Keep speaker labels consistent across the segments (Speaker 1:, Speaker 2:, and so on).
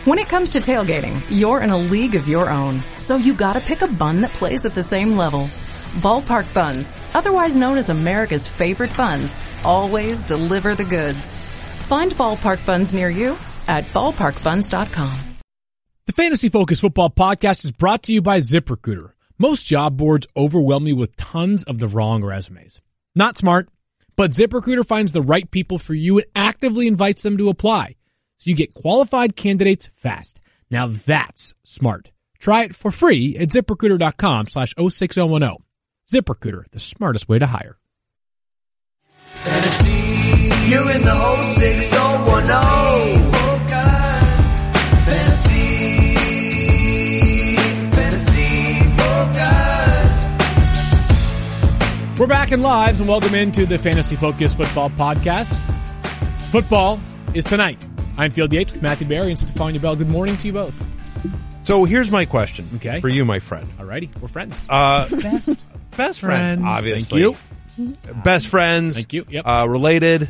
Speaker 1: When it comes to tailgating, you're in a league of your own, so you gotta pick a bun that plays at the same level. Ballpark Buns, otherwise known as America's favorite buns, always deliver the goods. Find Ballpark Buns near you at ballparkbuns.com.
Speaker 2: The Fantasy Focus Football Podcast is brought to you by ZipRecruiter. Most job boards overwhelm you with tons of the wrong resumes. Not smart, but ZipRecruiter finds the right people for you and actively invites them to apply. So you get qualified candidates fast. Now that's smart. Try it for free at ZipRecruiter.com/06010. ZipRecruiter, the smartest way to hire.
Speaker 3: Fantasy, you're in the 06010. Fantasy Focus.
Speaker 2: We're back in lives and welcome into the Fantasy Focus Football Podcast. Football is tonight. I'm Field Yates with Matthew Barry and Stephania Bell. Good morning to you both.
Speaker 4: So here's my question for you, my friend.
Speaker 2: Alrighty, we're friends.
Speaker 4: Best friends, obviously.
Speaker 2: Thank you.
Speaker 4: Best friends.
Speaker 2: Thank you. Yep.
Speaker 4: Related.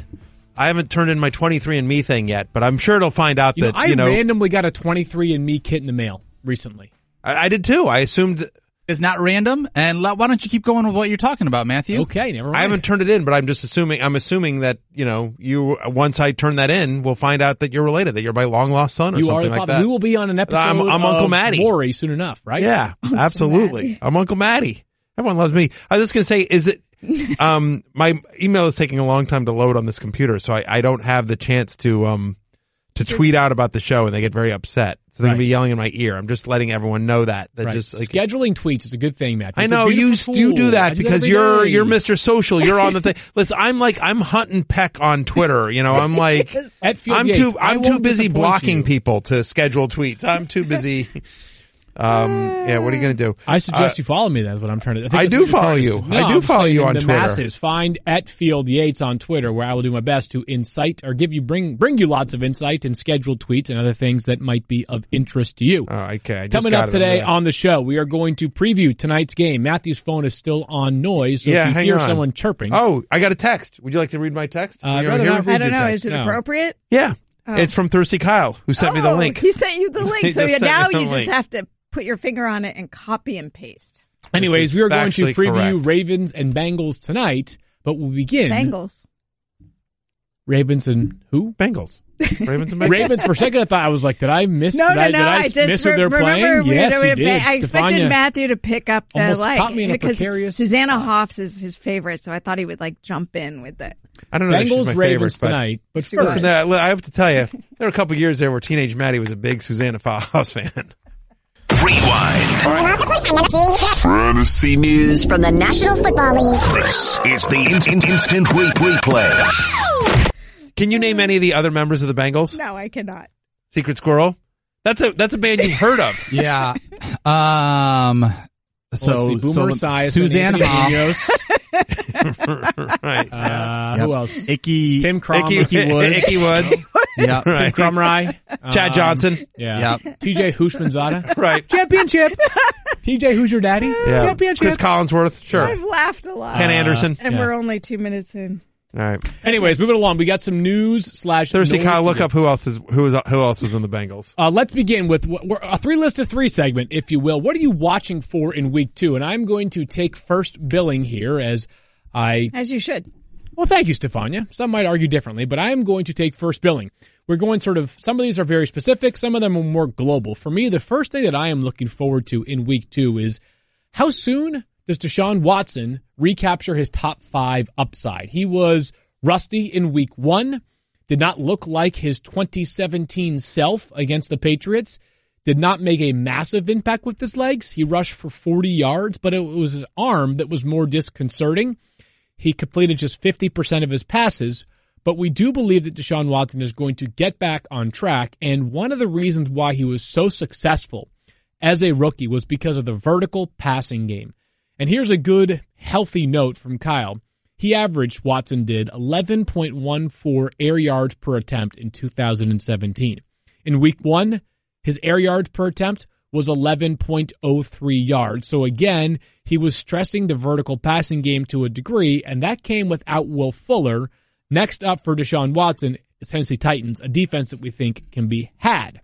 Speaker 4: I haven't turned in my 23andMe thing yet, but I'm sure it'll find out that,
Speaker 2: I randomly got a 23andMe kit in the mail recently.
Speaker 4: I did too. I assumed...
Speaker 5: Is not random, and why don't you keep going with what you're talking about, Matthew?
Speaker 2: Okay, never mind.
Speaker 4: I haven't turned it in, but I'm assuming that, you, once I turn that in, we'll find out that you're related, that you're my long-lost son or
Speaker 2: you
Speaker 4: something
Speaker 2: are
Speaker 4: like that.
Speaker 2: We will be on an episode
Speaker 4: I'm Uncle Matty.
Speaker 2: Maury soon enough, right?
Speaker 4: Yeah, absolutely. I'm Uncle Matty. Everyone loves me. I was just going to say, is it, my email is taking a long time to load on this computer, so I don't have the chance to tweet out about the show, and they get very upset. So they're going to be yelling in my ear. I'm just letting everyone know that. Just like,
Speaker 2: scheduling tweets is a good thing, Matt.
Speaker 4: I know you do that because you're Mr. Social. You're on the thing. Listen, I'm hunting Peck on Twitter. I'm like, I'm too busy blocking people to schedule tweets. I'm too busy. Yeah, what are you going to do?
Speaker 2: I suggest you follow me. That's what I'm trying to.
Speaker 4: I do follow you. I do follow you on
Speaker 2: the
Speaker 4: Twitter.
Speaker 2: Masses, find @Field Yates on Twitter, where I will do my best to incite or bring you lots of insight and scheduled tweets and other things that might be of interest to you.
Speaker 4: Oh, okay.
Speaker 2: Coming up today on the show, we are going to preview tonight's game. Matthew's phone is still on noise, so if you hear someone chirping.
Speaker 4: Oh, I got a text. Would you like to read my text?
Speaker 6: I don't know. Is it appropriate?
Speaker 4: Yeah. Oh. It's from Thirsty Kyle, who sent me the link.
Speaker 6: He sent you the link. So now you just have to put your finger on it and copy and paste.
Speaker 2: Anyways, we are going to preview
Speaker 4: correct.
Speaker 2: Ravens and Bengals tonight, but we'll begin.
Speaker 6: Bengals.
Speaker 2: Ravens and who?
Speaker 4: Bengals. Ravens and Bengals.
Speaker 2: Ravens. For a second, I thought I was like, did I miss?
Speaker 6: No,
Speaker 2: did I miss what they're playing? Yes, you did.
Speaker 6: I expected Matthew to pick up the
Speaker 2: caught me in a precarious.
Speaker 6: Susanna Hoffs is his favorite, so I thought he would jump in with it.
Speaker 4: I don't know.
Speaker 2: Bengals, Ravens tonight, but first,
Speaker 4: listen, I have to tell you, there were a couple years there where Teenage Maddie was a big Susanna Hoffs fan.
Speaker 7: Rewind. Fantasy news
Speaker 8: from the National Football League.
Speaker 7: This is the instant replay.
Speaker 4: Can you name any of the other members of the Bengals?
Speaker 6: No, I cannot.
Speaker 4: Secret Squirrel? That's a band you've heard of.
Speaker 5: Yeah. So
Speaker 2: Suzanne Hoff.
Speaker 4: Right.
Speaker 2: Who else?
Speaker 5: Tim Crum.
Speaker 4: Icky Woods.
Speaker 5: Yeah.
Speaker 4: Right.
Speaker 2: Tim Crumry.
Speaker 4: Chad Johnson.
Speaker 2: Yeah. TJ Hushmanzada.
Speaker 4: Right.
Speaker 2: Championship. TJ, who's your daddy?
Speaker 4: Yeah.
Speaker 2: Championship.
Speaker 4: Chris Collinsworth. Sure.
Speaker 6: I've laughed a lot.
Speaker 4: Ken Anderson.
Speaker 6: And we're only 2 minutes in.
Speaker 4: All right.
Speaker 2: Anyways, moving along. We got some news /
Speaker 4: Thirsty Kyle, look up who else was in the Bengals.
Speaker 2: Let's begin with a 3 list of 3 segment, if you will. What are you watching for in week 2? And I'm going to take first billing here as
Speaker 6: you should.
Speaker 2: Well, thank you, Stephania. Some might argue differently, but I am going to take first billing. We're going some of these are very specific. Some of them are more global. For me, the first thing that I am looking forward to in week 2 is how soon does Deshaun Watson recapture his top 5 upside? He was rusty in week 1, did not look like his 2017 self against the Patriots, did not make a massive impact with his legs. He rushed for 40 yards, but it was his arm that was more disconcerting. He completed just 50% of his passes, but we do believe that Deshaun Watson is going to get back on track, and one of the reasons why he was so successful as a rookie was because of the vertical passing game. And here's a good, healthy note from Kyle. Watson did 11.14 air yards per attempt in 2017. In week 1, his air yards per attempt was 11.03 yards. So again, he was stressing the vertical passing game to a degree, and that came without Will Fuller. Next up for Deshaun Watson is Tennessee Titans, a defense that we think can be had.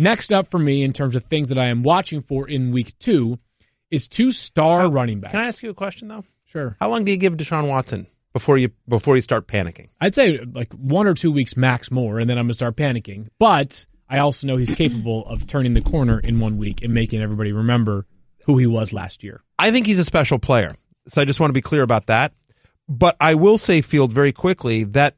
Speaker 2: Next up for me in terms of things that I am watching for in week 2 is 2 star running backs.
Speaker 4: Can I ask you a question, though?
Speaker 2: Sure.
Speaker 4: How long do you give Deshaun Watson before you start panicking?
Speaker 2: I'd say like 1 or 2 weeks max more, and then I'm going to start panicking. But I also know he's capable of turning the corner in 1 week and making everybody remember who he was last year.
Speaker 4: I think he's a special player, so I just want to be clear about that. But I will say, Field, very quickly, that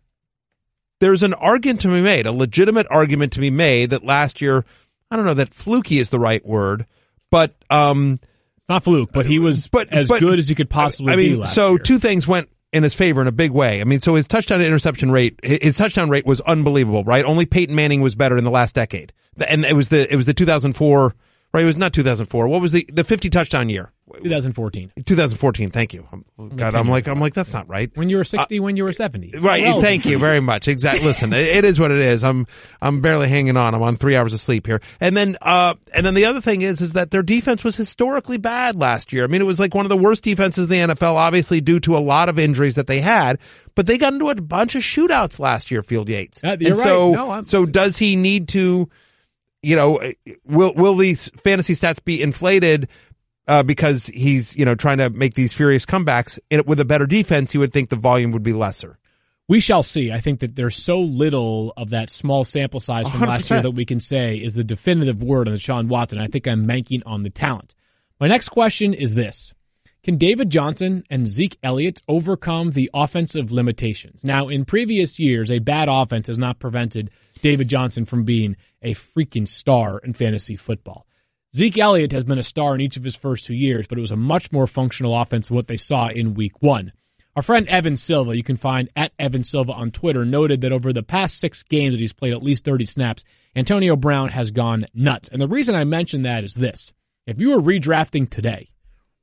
Speaker 4: there's an argument to be made, a legitimate argument to be made that last year, I don't know that fluky is the right word, but
Speaker 2: not fluke, but he was as good as he could possibly be last year.
Speaker 4: So 2 things went in his favor in a big way. I mean, so his touchdown to interception rate, his touchdown rate was unbelievable, right? Only Peyton Manning was better in the last decade. And it was the 2004, right? It was not 2004. What was the 50 touchdown year?
Speaker 2: 2014.
Speaker 4: 2014. Thank you. God, I'm like, that's not right.
Speaker 2: When you were 60, when you were 70.
Speaker 4: Right.
Speaker 2: Well,
Speaker 4: Thank you very much. Exactly. Listen, it is what it is. I'm barely hanging on. I'm on 3 hours of sleep here. And then the other thing is that their defense was historically bad last year. I mean, it was like one of the worst defenses in the NFL, obviously due to a lot of injuries that they had, but they got into a bunch of shootouts last year, Field Yates.
Speaker 2: You're right.
Speaker 4: So does he need to, will these fantasy stats be inflated because he's, trying to make these furious comebacks? With a better defense, you would think the volume would be lesser.
Speaker 2: We shall see. I think that there's so little of that small sample size from
Speaker 4: 100%.
Speaker 2: last year that we can say is the definitive word on Deshaun Watson. I think I'm banking on the talent. My next question is this. Can David Johnson and Zeke Elliott overcome the offensive limitations? Now, in previous years, a bad offense has not prevented David Johnson from being a freaking star in fantasy football. Zeke Elliott has been a star in each of his first 2 years, but it was a much more functional offense than what they saw in week 1. Our friend Evan Silva, you can find at Evan Silva on Twitter, noted that over the past 6 games that he's played at least 30 snaps, Antonio Brown has gone nuts. And the reason I mention that is this. If you were redrafting today,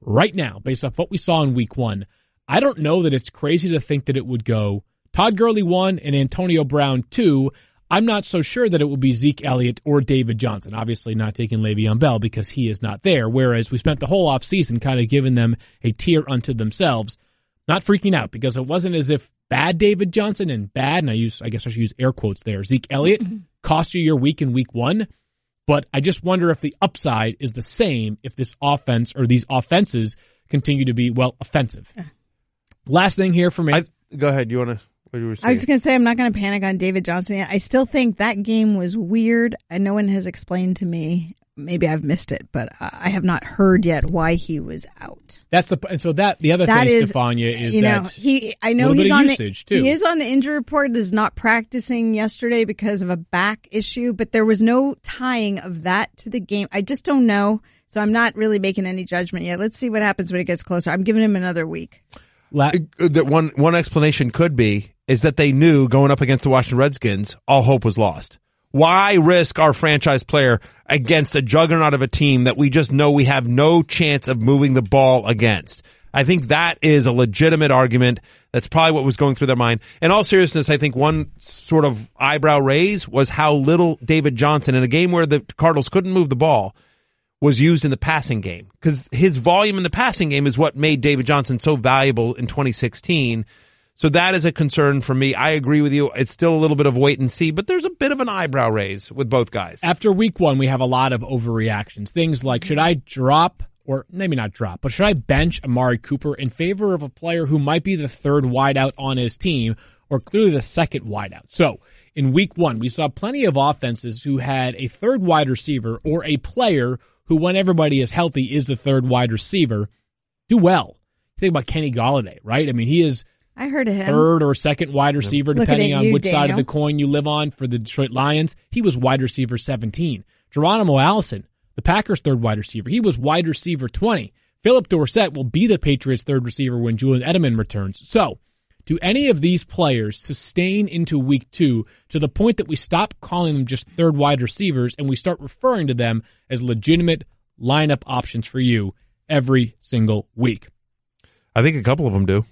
Speaker 2: right now, based off what we saw in week 1, I don't know that it's crazy to think that it would go Todd Gurley 1 and Antonio Brown 2. I'm not so sure that it will be Zeke Elliott or David Johnson. Obviously not taking Le'Veon Bell because he is not there, whereas we spent the whole offseason kind of giving them a tier unto themselves. Not freaking out because it wasn't as if bad David Johnson and bad, and I guess I should use air quotes there, Zeke Elliott cost you your week in week 1. But I just wonder if the upside is the same if this offense or these offenses continue to be, offensive. Last thing here for me.
Speaker 4: Go ahead. You want to?
Speaker 6: I was just going to say I'm not going to panic on David Johnson yet. I still think that game was weird. No one has explained to me. Maybe I've missed it, but I have not heard yet why he was out.
Speaker 2: The other thing, Stephania, is that
Speaker 6: I know he's on
Speaker 2: usage too.
Speaker 6: He is on the injury report. Is not practicing yesterday because of a back issue, but there was no tying of that to the game. I just don't know, so I'm not really making any judgment yet. Let's see what happens when it gets closer. I'm giving him another week.
Speaker 4: That one explanation could be is that they knew going up against the Washington Redskins, all hope was lost. Why risk our franchise player against a juggernaut of a team that we just know we have no chance of moving the ball against? I think that is a legitimate argument. That's probably what was going through their mind. In all seriousness, I think one sort of eyebrow raise was how little David Johnson, in a game where the Cardinals couldn't move the ball, was used in the passing game. Because his volume in the passing game is what made David Johnson so valuable in 2016. So that is a concern for me. I agree with you. It's still a little bit of wait and see, but there's a bit of an eyebrow raise with both guys.
Speaker 2: After week 1, we have a lot of overreactions. Things like, should I drop, or maybe not drop, but should I bench Amari Cooper in favor of a player who might be the third wideout on his team, or clearly the second wideout? So in week 1, we saw plenty of offenses who had a third wide receiver or a player who, when everybody is healthy, is the third wide receiver, do well. Think about Kenny Golladay, right? I mean, he is
Speaker 6: I heard of him.
Speaker 2: Third or second wide receiver, depending on which
Speaker 6: Daniel.
Speaker 2: side of the coin you live on for the Detroit Lions. He was wide receiver 17. Geronimo Allison, the Packers' third wide receiver, he was wide receiver 20. Philip Dorsett will be the Patriots' third receiver when Julian Edelman returns. So, do any of these players sustain into week 2 to the point that we stop calling them just third wide receivers and we start referring to them as legitimate lineup options for you every single week?
Speaker 4: I think a couple of them do.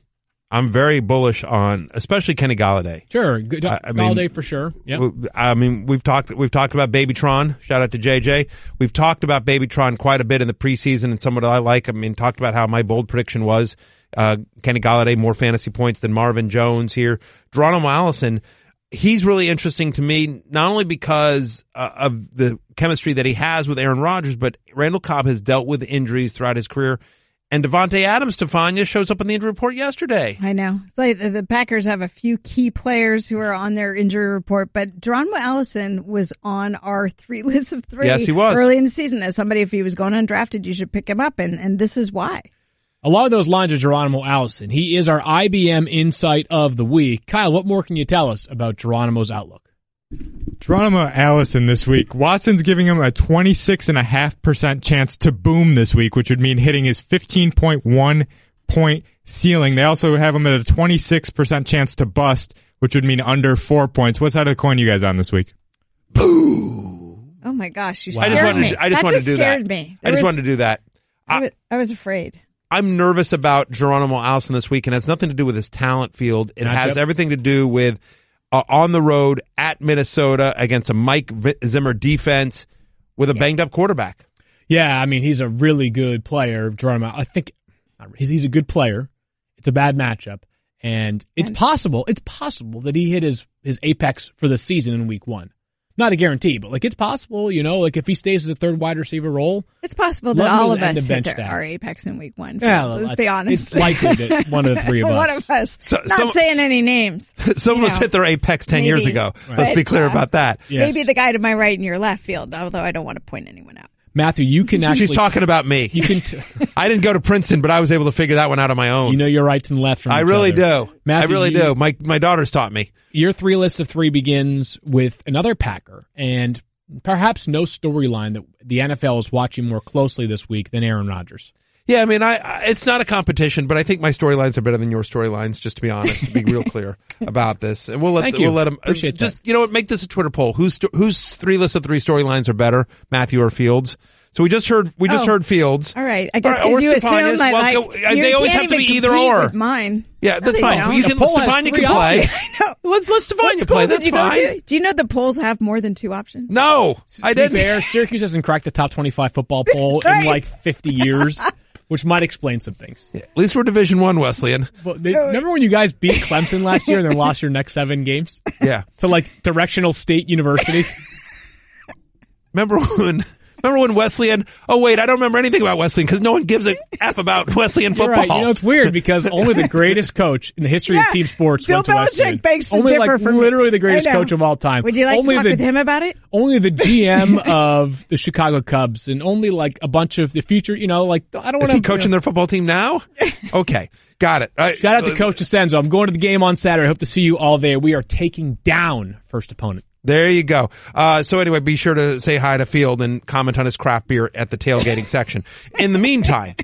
Speaker 4: I'm very bullish on, especially Kenny Golladay.
Speaker 2: Sure, Golladay for sure. Yep.
Speaker 4: I mean, we've talked about Babytron. Shout out to JJ. We've talked about Babytron quite a bit in the preseason, and some of what I like. I mean, talked about how my bold prediction was Kenny Golladay more fantasy points than Marvin Jones here. Geronimo Allison. he's really interesting to me, not only because of the chemistry that he has with Aaron Rodgers, but Randall Cobb has dealt with injuries throughout his career. And Devontae Adams, Stephania, shows up in the injury report yesterday.
Speaker 6: I know. It's like the Packers have a few key players who are on their injury report, but Geronimo Allison was on our 3 list of 3
Speaker 4: Yes, he was.
Speaker 6: early in the season. As somebody, if he was going undrafted, you should pick him up, and this is why.
Speaker 2: Along those lines of Geronimo Allison, he is our IBM Insight of the Week. Kyle, what more can you tell us about Geronimo's outlook?
Speaker 8: Geronimo Allison this week. Watson's giving him a 26.5% chance to boom this week, which would mean hitting his 15.1 point ceiling. They also have him at a 26% chance to bust, which would mean under 4 points. What side of the coin you guys on this week?
Speaker 6: Oh my gosh, you scared me.
Speaker 4: I just wanted to do that.
Speaker 6: Scared me.
Speaker 4: I just wanted to do that.
Speaker 6: I was afraid.
Speaker 4: I'm nervous about Geronimo Allison this week, and it has nothing to do with his talent field. It has everything to do with on the road at Minnesota against a Mike Zimmer defense with a banged-up quarterback.
Speaker 2: Yeah, I mean, he's a really good player, Geronimo. I think he's a good player. It's a bad matchup, and it's possible that he hit his apex for the season in week 1. Not a guarantee, but it's possible, if he stays as a third wide receiver role.
Speaker 6: It's possible that all of us hit our apex in week 1. Yeah, let's be honest.
Speaker 2: It's likely that one of the 3 of us.
Speaker 6: One of us. Not saying any names.
Speaker 4: Some of us hit their apex 10 years ago. Right. Let's be clear about that.
Speaker 6: Yes. Maybe the guy to my right in your left field, although I don't want to point anyone out.
Speaker 2: Matthew, you can actually...
Speaker 4: She's talking about me.
Speaker 2: You can.
Speaker 4: I didn't go to Princeton, but I was able to figure that one out on my own.
Speaker 2: You know your rights and lefts from
Speaker 4: I
Speaker 2: each
Speaker 4: really
Speaker 2: other.
Speaker 4: do.
Speaker 2: Matthew,
Speaker 4: I really do. My daughter's taught me.
Speaker 2: Your 3 list of 3 begins with another Packer, and perhaps no storyline that the NFL is watching more closely this week than Aaron Rodgers.
Speaker 4: Yeah, I mean, it's not a competition, but I think my storylines are better than your storylines, just to be honest, to be real clear about this. And we'll let them
Speaker 2: Appreciate
Speaker 4: just,
Speaker 2: that.
Speaker 4: you know what, make this a Twitter poll. Whose 3 lists of 3 storylines are better, Matthew or Fields? So we just heard Fields.
Speaker 6: All right. I guess because you assume that
Speaker 4: they always have to be either or.
Speaker 6: With mine.
Speaker 4: Yeah, that's fine.
Speaker 6: Don't.
Speaker 4: You can Stephania can play.
Speaker 6: I know.
Speaker 4: Let's Stephania play. That's fine.
Speaker 6: Do you know the polls have more than 2 options?
Speaker 4: No, I didn't.
Speaker 2: To be fair, Syracuse hasn't cracked the top 25 football poll in 50 years, which might explain some things.
Speaker 4: Yeah, at least we're Division I, Wesleyan.
Speaker 2: Well, remember when you guys beat Clemson last year and then lost your next 7 games?
Speaker 4: Yeah.
Speaker 2: To Directional State University?
Speaker 4: Remember when Wesleyan? Oh wait, I don't remember anything about Wesleyan because no one gives a f about Wesleyan football.
Speaker 2: You're right. It's weird because only the greatest coach in the history of team sports
Speaker 6: Bill
Speaker 2: went to Wesleyan.
Speaker 6: Belichick begs to
Speaker 2: only
Speaker 6: differ from
Speaker 2: literally the greatest coach of all time.
Speaker 6: Would you like to talk with him about it?
Speaker 2: Only the GM of the Chicago Cubs and only a bunch of the future. I don't want to.
Speaker 4: Is he coaching their football team now? Okay. Got it.
Speaker 2: Shout out to Coach DeCenzo. I'm going to the game on Saturday. Hope to see you all there. We are taking down first opponent.
Speaker 4: There you go. So anyway, be sure to say hi to Field and comment on his craft beer at the tailgating section. In the meantime,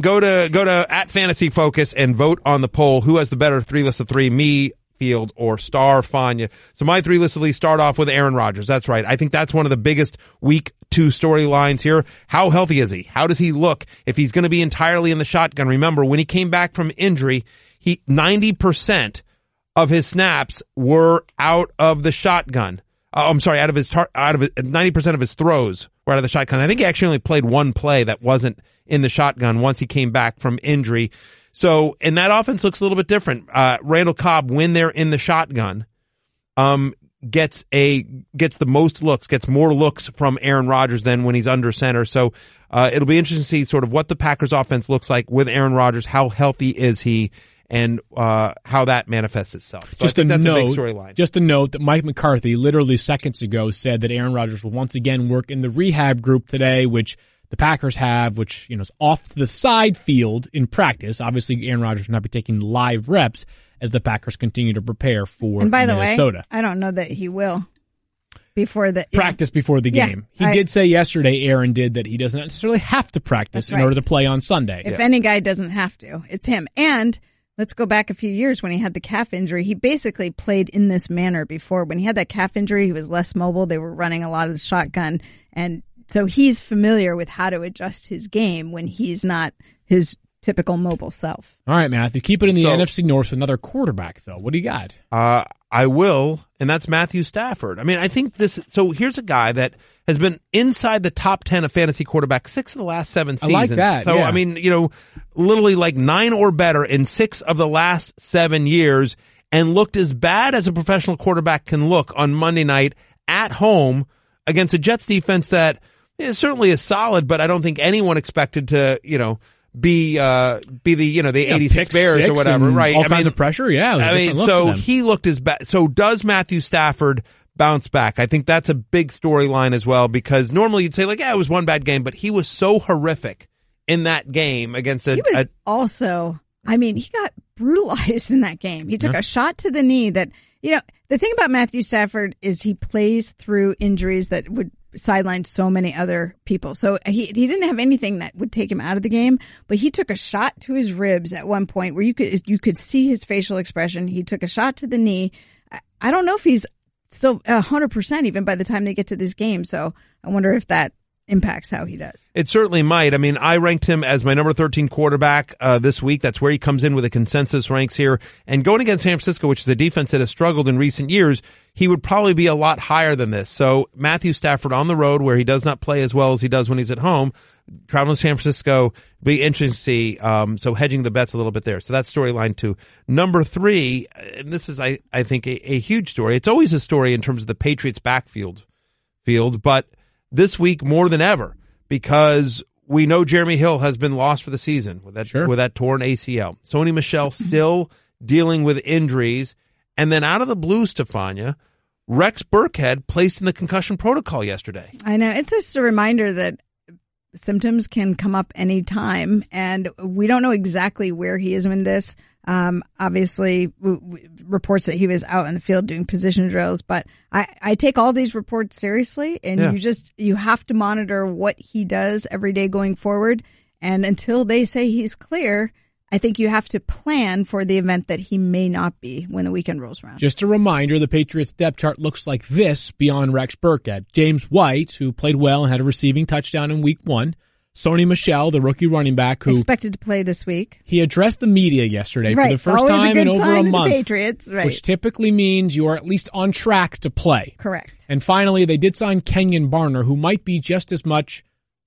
Speaker 4: go to @FantasyFocus and vote on the poll. Who has the better 3 list of 3? Me, Field, or Stephania? So my 3 lists of 3 start off with Aaron Rodgers. That's right. I think that's one of the biggest week 2 storylines here. How healthy is he? How does he look? If he's going to be entirely in the shotgun, remember when he came back from injury, 90% of his snaps were out of the shotgun. Out of 90% of his throws were out of the shotgun. I think he actually only played 1 play that wasn't in the shotgun once he came back from injury. So, and that offense looks a little bit different. Randall Cobb, when they're in the shotgun, gets the most looks, gets more looks from Aaron Rodgers than when he's under center. So, it'll be interesting to see sort of what the Packers offense looks like with Aaron Rodgers. How healthy is he? And how that manifests itself. So
Speaker 2: just a note that Mike McCarthy literally seconds ago said that Aaron Rodgers will once again work in the rehab group today, which the Packers have, which is off to the side field in practice. Obviously, Aaron Rodgers will not be taking live reps as the Packers continue to prepare for Minnesota.
Speaker 6: And by the way, I don't know that he will
Speaker 2: practice before the game. He did say yesterday, Aaron did, that he doesn't necessarily have to practice in order to play on Sunday.
Speaker 6: If any guy doesn't have to, it's him. And let's go back a few years when he had the calf injury. He basically played in this manner before. When he had that calf injury, he was less mobile. They were running a lot of the shotgun. And so he's familiar with how to adjust his game when he's not his typical mobile self.
Speaker 2: All right, Matthew. Keep it in the NFC North. Another quarterback, though. What do you got?
Speaker 4: I will, and that's Matthew Stafford. I mean, I think so here's a guy that has been inside the top 10 of fantasy quarterbacks 6 of the last 7 seasons.
Speaker 2: I like that.
Speaker 4: So,
Speaker 2: yeah.
Speaker 4: I mean, literally 9 or better in 6 of the last 7 years. and looked as bad as a professional quarterback can look on Monday night at home against a Jets defense that certainly is solid, but I don't think anyone expected to, be the 86 Bears or whatever, right?
Speaker 2: All kinds of pressure, yeah.
Speaker 4: He looked as bad. So does Matthew Stafford bounce back? I think that's a big storyline as well, because normally you'd say like, it was one bad game, but he was so horrific in that game against he
Speaker 6: got brutalized in that game. He took a shot to the knee that, the thing about Matthew Stafford is he plays through injuries that would sideline so many other people. So he didn't have anything that would take him out of the game, but he took a shot to his ribs at one point where you could see his facial expression. He took a shot to the knee. I don't know if he's still 100% even by the time they get to this game. So I wonder if that impacts how he does.
Speaker 4: It certainly might. I mean, I ranked him as my number 13 quarterback this week. That's where he comes in with the consensus ranks here. And going against San Francisco, which is a defense that has struggled in recent years, he would probably be a lot higher than this. So Matthew Stafford on the road, where he does not play as well as he does when he's at home, traveling to San Francisco, be interesting to see. So hedging the bets a little bit there. So that's storyline 2. Number 3, and this is, I think, a huge story. It's always a story in terms of the Patriots backfield, but this week more than ever, because we know Jeremy Hill has been lost for the season with that torn ACL. Sony Michel still dealing with injuries. And then out of the blue, Stephania, Rex Burkhead placed in the concussion protocol yesterday.
Speaker 6: I know. It's just a reminder that symptoms can come up any time, and we don't know exactly where he is in this. Obviously, reports that he was out in the field doing position drills, but I take all these reports seriously, and you have to monitor what he does every day going forward. And until they say he's clear, I think you have to plan for the event that he may not be when the weekend rolls around.
Speaker 2: Just a reminder, the Patriots depth chart looks like this beyond Rex Burkhead. James White, who played well and had a receiving touchdown in week 1. Sony Michel, the rookie running back, who
Speaker 6: expected to play this week.
Speaker 2: He addressed the media yesterday for the first time in over a month,
Speaker 6: Patriots,
Speaker 2: which typically means you are at least on track to play.
Speaker 6: Correct.
Speaker 2: And finally, they did sign Kenyon Barner, who might be just as much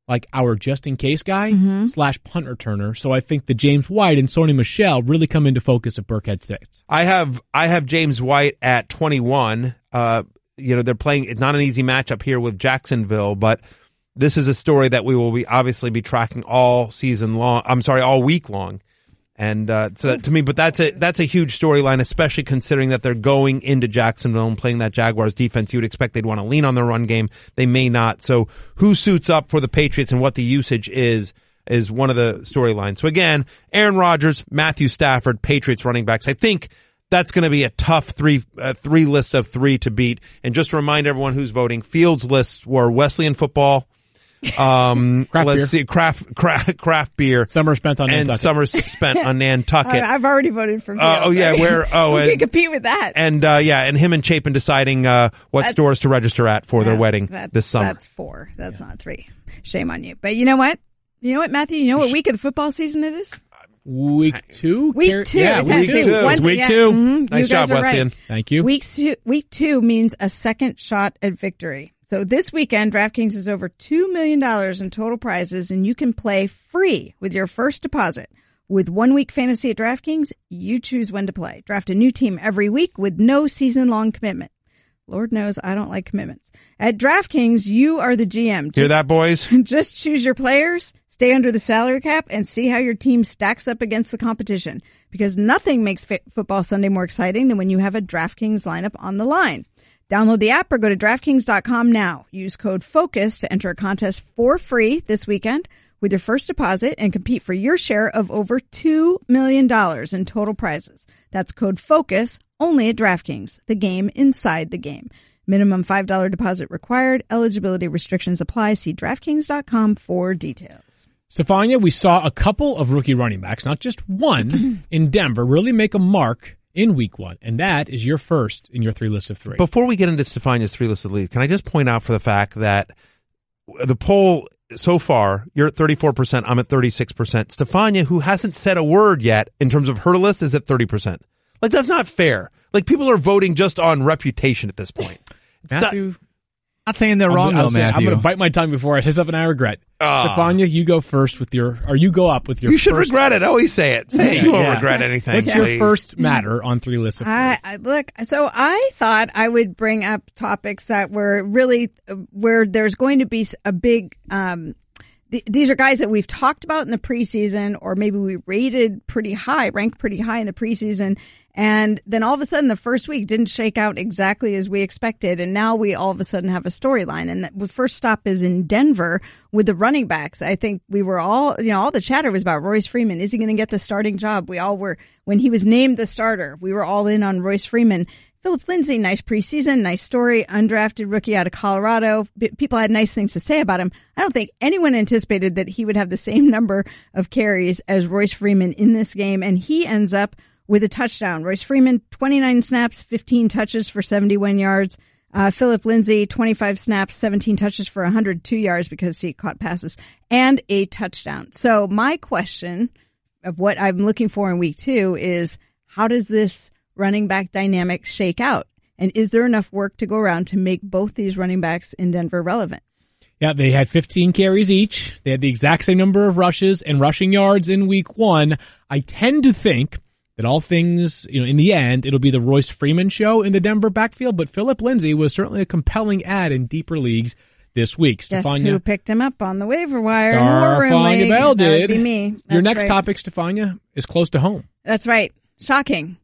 Speaker 2: like our just-in-case guy / punt returner. So I think the James White and Sony Michel really come into focus at Burkhead 6.
Speaker 4: I have James White at 21. They're playing. It's not an easy matchup here with Jacksonville, but this is a story that we will obviously be tracking all week long. And to me, but that's a huge storyline, especially considering that they're going into Jacksonville and playing that Jaguars defense. You would expect they'd want to lean on their run game. They may not. So who suits up for the Patriots and what the usage is one of the storylines. So again, Aaron Rodgers, Matthew Stafford, Patriots running backs. I think that's going to be a tough three lists of 3 to beat. And just to remind everyone who's voting, Fields' lists were Wesleyan football, craft beer.
Speaker 2: Summer spent on Nantucket.
Speaker 4: And summer spent on Nantucket.
Speaker 6: I've already voted for Fields.
Speaker 4: We
Speaker 6: can compete with that.
Speaker 4: And him and Chapin deciding what stores to register at for their wedding this summer.
Speaker 6: That's 4. That's not 3. Shame on you. But you know what? Matthew? You know what week of the football season it is?
Speaker 2: Week 2?
Speaker 6: Week 2.
Speaker 2: Yeah, week 2.
Speaker 6: It's
Speaker 2: week 2.
Speaker 4: Nice job, Wesleyan.
Speaker 6: Right.
Speaker 2: Thank you.
Speaker 6: Week 2 means a second shot at victory. So this weekend, DraftKings is over $2 million in total prizes, and you can play free with your first deposit. With 1 week fantasy at DraftKings, you choose when to play. Draft a new team every week with no season-long commitment. Lord knows I don't like commitments. At DraftKings, you are the GM.
Speaker 4: Hear that, boys?
Speaker 6: Just choose your players, stay under the salary cap, and see how your team stacks up against the competition. Because nothing makes football Sunday more exciting than when you have a DraftKings lineup on the line. Download the app or go to DraftKings.com now. Use code FOCUS to enter a contest for free this weekend with your first deposit and compete for your share of over $2 million in total prizes. That's code FOCUS only at DraftKings, the game inside the game. Minimum $5 deposit required. Eligibility restrictions apply. See DraftKings.com for details.
Speaker 2: Stephania, we saw a couple of rookie running backs, not just one, in Denver, really make a mark in week 1, and that is your first in your 3 list of 3.
Speaker 4: Before we get into Stephania's 3 list of leads, can I just point out for the fact that the poll so far, you're at 34%, I'm at 36%. Stephania, who hasn't said a word yet in terms of her list, is at 30%. Like, that's not fair. Like, people are voting just on reputation at this point.
Speaker 2: Matthew,
Speaker 5: not saying they're wrong, though, Matthew.
Speaker 2: I'm going to bite my tongue before I say something I regret. Stephania, you go first with you go up with your
Speaker 4: You should
Speaker 2: first.
Speaker 4: regret it. Always say it. Say it. You won't regret anything.
Speaker 2: What's your first matter on 3 lists of 4?
Speaker 6: Look, so I thought I would bring up topics that were really where there's going to be a big, these are guys that we've talked about in the preseason, or maybe we ranked pretty high in the preseason. And then all of a sudden the first week didn't shake out exactly as we expected. And now we all of a sudden have a storyline. And the first stop is in Denver with the running backs. I think we were all the chatter was about Royce Freeman. Is he going to get the starting job? We all were, when he was named the starter, we were all in on Royce Freeman. Philip Lindsay, nice preseason, nice story, undrafted rookie out of Colorado. People had nice things to say about him. I don't think anyone anticipated that he would have the same number of carries as Royce Freeman in this game. And he ends up with a touchdown. Royce Freeman, 29 snaps, 15 touches for 71 yards. Philip Lindsay, 25 snaps, 17 touches for 102 yards because he caught passes and a touchdown. So my question of what I'm looking for in week 2 is, how does this running back dynamic shake out? And is there enough work to go around to make both these running backs in Denver relevant?
Speaker 2: Yeah, they had 15 carries each. They had the exact same number of rushes and rushing yards in week 1. I tend to think that all things, in the end, it'll be the Royce Freeman show in the Denver backfield, but Philip Lindsay was certainly a compelling add in deeper leagues this week.
Speaker 6: Guess
Speaker 2: Stephania,
Speaker 6: who picked him up on the waiver wire in the War Room
Speaker 2: Stephania
Speaker 6: League?
Speaker 2: Bell
Speaker 6: That
Speaker 2: did.
Speaker 6: would be me.
Speaker 2: Your
Speaker 6: That's
Speaker 2: next
Speaker 6: right.
Speaker 2: topic, Stephania, is close to home.
Speaker 6: That's right. Shocking.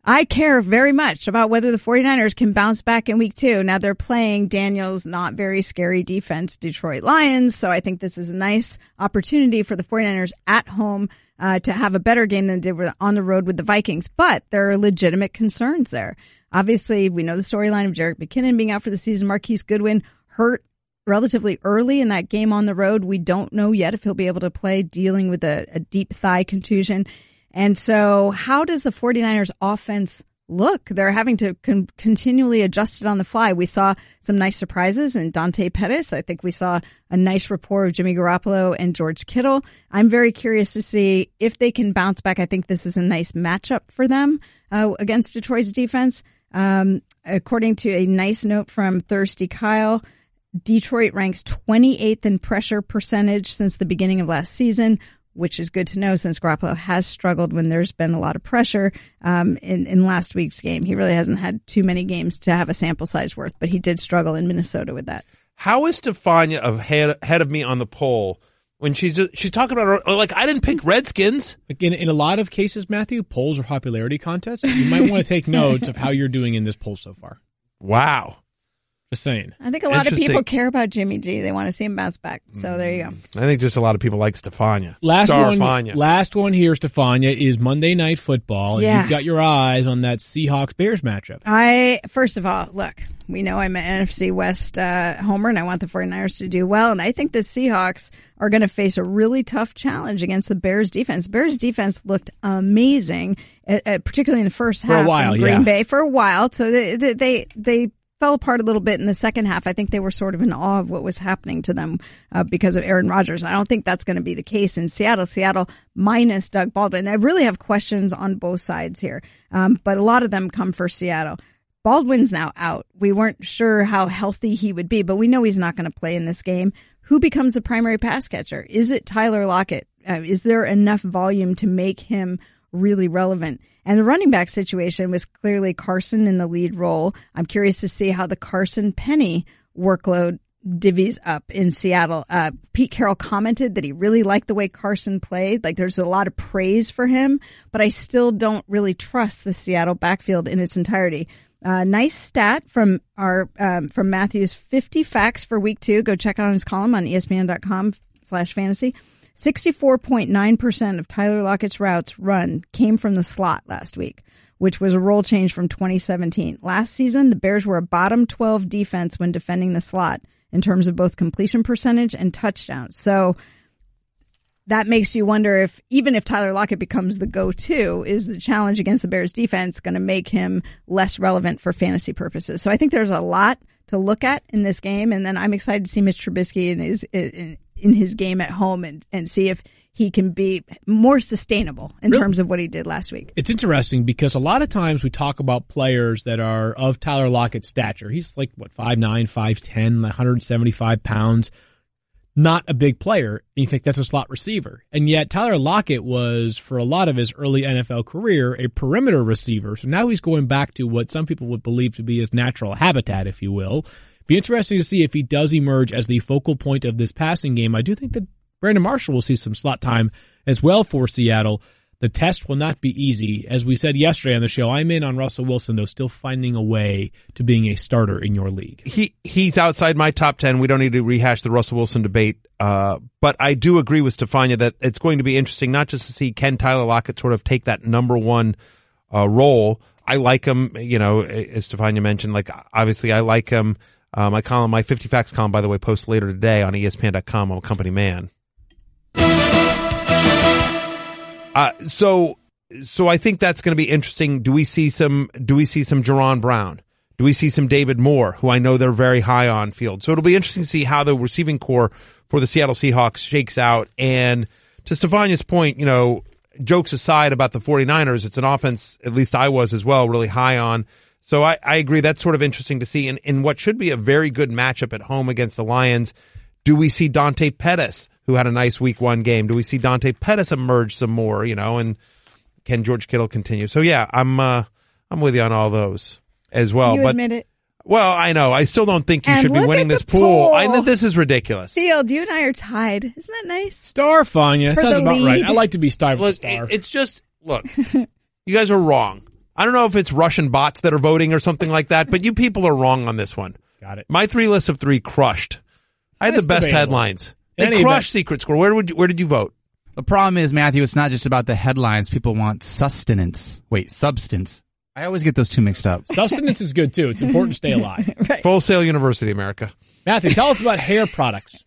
Speaker 6: I care very much about whether the 49ers can bounce back in week 2. Now they're playing Daniel's not very scary defense, Detroit Lions. So I think this is a nice opportunity for the 49ers at home to have a better game than they did on the road with the Vikings. But there are legitimate concerns there. Obviously, we know the storyline of Jerick McKinnon being out for the season. Marquise Goodwin hurt relatively early in that game on the road. We don't know yet if he'll be able to play, dealing with a deep thigh contusion. And so how does the 49ers offense look? They're having to continually adjust it on the fly. We saw some nice surprises in Dante Pettis. I think we saw a nice rapport of Jimmy Garoppolo and George Kittle. I'm very curious to see if they can bounce back. I think this is a nice matchup for them against Detroit's defense. According to a nice note from Thirsty Kyle, Detroit ranks 28th in pressure percentage since the beginning of last season, which is good to know since Garoppolo has struggled when there's been a lot of pressure in last week's game. He really hasn't had too many games to have a sample size worth, but he did struggle in Minnesota with that.
Speaker 4: How is Stephania ahead of me on the poll when she's talking about I didn't pick Redskins?
Speaker 2: In a lot of cases, Matthew, polls are popularity contests. You might want to take notes of how you're doing in this poll so far.
Speaker 4: Wow.
Speaker 2: Just saying.
Speaker 6: I think a lot of people care about Jimmy G. They want to see him bounce back. So there you go.
Speaker 4: I think just a lot of people like Stephania.
Speaker 2: Last one here, Stephania, is Monday Night Football.
Speaker 6: Yeah.
Speaker 2: You've got your eyes on that Seahawks-Bears matchup.
Speaker 6: First of all, look, we know I'm an NFC West homer, and I want the 49ers to do well. And I think the Seahawks are going to face a really tough challenge against the Bears defense. Bears defense looked amazing, particularly in the first half in Green Bay for a while. So they fell apart a little bit in the second half. I think they were sort of in awe of what was happening to them because of Aaron Rodgers. I don't think that's going to be the case in Seattle. Seattle minus Doug Baldwin. I really have questions on both sides here, but a lot of them come for Seattle. Baldwin's now out. We weren't sure how healthy he would be, but we know he's not going to play in this game. Who becomes the primary pass catcher? Is it Tyler Lockett? Is there enough volume to make him really relevant? And the running back situation was clearly Carson in the lead role. I'm curious to see how the Carson Penny workload divvies up in Seattle. Pete Carroll commented that he really liked the way Carson played. Like, there's a lot of praise for him, but I still don't really trust the Seattle backfield in its entirety. Nice stat from from Matthew's 50 facts for week 2. Go check out his column on ESPN.com/fantasy. 64.9% of Tyler Lockett's routes run came from the slot last week, which was a role change from 2017. Last season, the Bears were a bottom 12 defense when defending the slot in terms of both completion percentage and touchdowns. So that makes you wonder if, even if Tyler Lockett becomes the go-to, is the challenge against the Bears defense going to make him less relevant for fantasy purposes? So I think there's a lot to look at in this game. And then I'm excited to see Mitch Trubisky in his game at home and see if he can be more sustainable in terms of what he did last week.
Speaker 2: It's interesting because a lot of times we talk about players that are of Tyler Lockett's stature. He's like, 5'9", 5'10", 175 pounds. not a big player, and you think that's a slot receiver. And yet Tyler Lockett was, for a lot of his early NFL career, a perimeter receiver. So now he's going back to what some people would believe to be his natural habitat, if you will. Be interesting to see if he does emerge as the focal point of this passing game. I do think that Brandon Marshall will see some slot time as well for Seattle. The test will not be easy. As we said yesterday on the show, I'm in on Russell Wilson, though, still finding a way to being a starter in your league.
Speaker 4: He's outside my top 10. We don't need to rehash the Russell Wilson debate. But I do agree with Stephania that it's going to be interesting not just to see can Tyler Lockett sort of take that number one role. I like him, as Stephania mentioned, obviously I like him. My column, my 50 Facts column, by the way, posts later today on ESPN.com. I'm a company man. So I think that's going to be interesting. Do we see some Jerron Brown? Do we see some David Moore, who I know they're very high on field? So it'll be interesting to see how the receiving core for the Seattle Seahawks shakes out. And to Stephania's point, jokes aside about the 49ers, it's an offense, at least I was as well, really high on. So I agree. That's sort of interesting to see. In what should be a very good matchup at home against the Lions, do we see Dante Pettis, who had a nice week one game? Do we see Dante Pettis emerge some more, and can George Kittle continue? So yeah, I'm with you on all those as well.
Speaker 6: You admit it.
Speaker 4: Well, I know. I still don't think you should be winning this pool. I know this is ridiculous.
Speaker 6: Field, you and I are tied. Isn't that nice?
Speaker 2: Star, Fanya. Sounds about
Speaker 6: lead.
Speaker 2: right. I like to be star with star.
Speaker 4: It's just, look, you guys are wrong. I don't know if it's Russian bots that are voting or something like that, but you people are wrong on this one.
Speaker 2: Got it.
Speaker 4: My 3 lists of 3 crushed. I had the best
Speaker 2: debatable.
Speaker 4: headlines. They crushed Secret Score. Where did you vote?
Speaker 5: The problem is, Matthew, it's not just about the headlines. People want substance. I always get those two mixed up.
Speaker 2: Sustenance is good, too. It's important to stay alive.
Speaker 6: Right.
Speaker 4: Full Sail University, America.
Speaker 2: Matthew, tell us about hair products.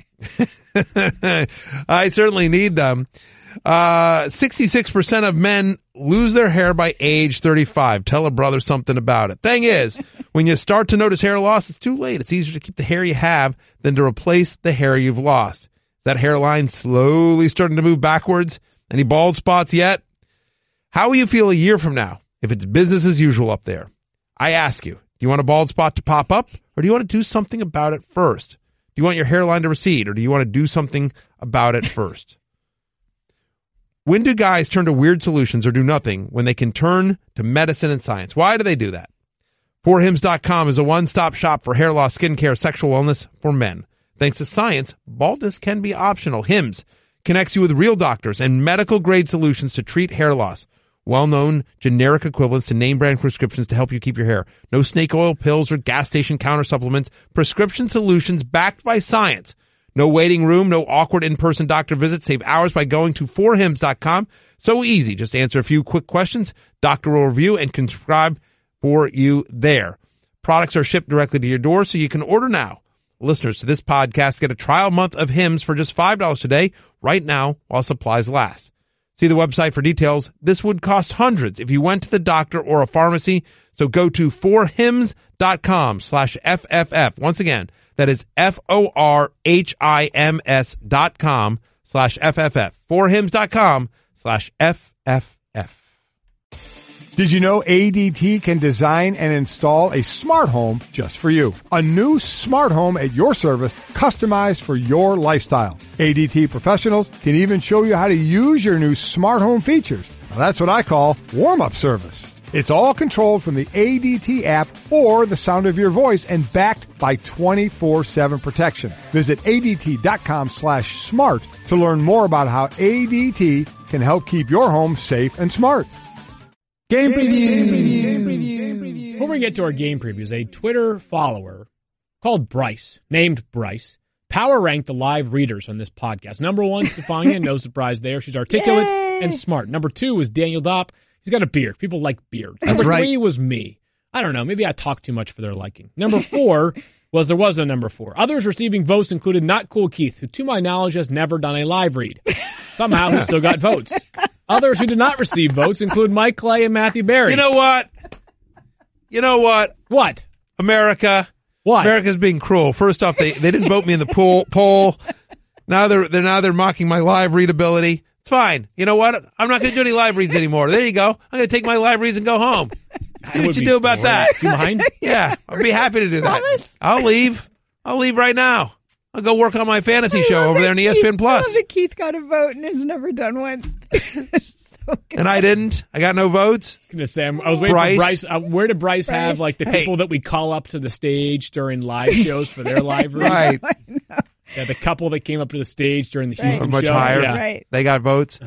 Speaker 4: I certainly need them. 66% of men lose their hair by age 35. Tell a brother something about it. Thing is, when you start to notice hair loss, it's too late. It's easier to keep the hair you have than to replace the hair you've lost. Is that hairline slowly starting to move backwards? Any bald spots yet? How will you feel a year from now if it's business as usual up there? I ask you, do you want a bald spot to pop up, or do you want to do something about it first? Do you want your hairline to recede, or do you want to do something about it first? When do guys turn to weird solutions or do nothing when they can turn to medicine and science? Why do they do that? 4hims.com is a one-stop shop for hair loss, skincare, sexual wellness for men. Thanks to science, baldness can be optional. Hims connects you with real doctors and medical-grade solutions to treat hair loss. Well-known generic equivalents to name-brand prescriptions to help you keep your hair. No snake oil pills or gas station counter supplements. Prescription solutions backed by science. No waiting room, no awkward in-person doctor visits. Save hours by going to 4hims.com. So easy. Just answer a few quick questions. Doctor will review and prescribe for you there. Products are shipped directly to your door, so you can order now. Listeners to this podcast get a trial month of Hims for just $5 today, right now, while supplies last. See the website for details. This would cost hundreds if you went to the doctor or a pharmacy. So go to 4hims.com/FFF. Once again, that is FORHIMS.com/FFF. 4hims.com/FFF.
Speaker 9: Did you know ADT can design and install a smart home just for you? A new smart home at your service, customized for your lifestyle. ADT professionals can even show you how to use your new smart home features. Now, that's what I call warm-up service. It's all controlled from the ADT app or the sound of your voice and backed by 24/7 protection. Visit ADT.com/smart to learn more about how ADT can help keep your home safe and smart.
Speaker 5: Game preview.
Speaker 2: Before we get to our game previews, a Twitter follower called Bryce, named Bryce, power ranked the live readers on this podcast. Number 1, Stephania, no surprise there. She's articulate and smart. Number 2 was Daniel Dopp. He's got a beard. People like beard.
Speaker 5: That's
Speaker 2: Number
Speaker 5: right.
Speaker 2: 3 was me. I don't know. Maybe I talk too much for their liking. Number 4 was there was no number 4. Others receiving votes included Not Cool Keith, who to my knowledge has never done a live read. Somehow he still got votes. Others who did not receive votes include Mike Clay and Matthew Berry.
Speaker 4: You know what?
Speaker 2: What?
Speaker 4: America.
Speaker 2: What?
Speaker 4: America's being cruel. First off, they didn't vote me in the poll. Now they're mocking my live readability. It's fine. You know what? I'm not going to do any live reads anymore. There you go. I'm going to take my live reads and go home. See what you do about that.
Speaker 2: Do you mind?
Speaker 4: Yeah, I'd be happy to do that.
Speaker 6: Promise?
Speaker 4: I'll leave right now. I'll go work on my fantasy show over there in ESPN
Speaker 6: I love
Speaker 4: Plus.
Speaker 6: that Keith got a vote and has never done one. So good.
Speaker 4: And I didn't. I got no votes.
Speaker 2: I was waiting
Speaker 4: Bryce.
Speaker 2: for Bryce. Where did Bryce have like the people that we call up to the stage during live shows for their live reads?
Speaker 4: Right.
Speaker 2: Yeah, the couple that came up to the stage during the Houston
Speaker 4: Much
Speaker 2: show.
Speaker 4: higher.
Speaker 2: Yeah.
Speaker 6: Right.
Speaker 4: They got votes.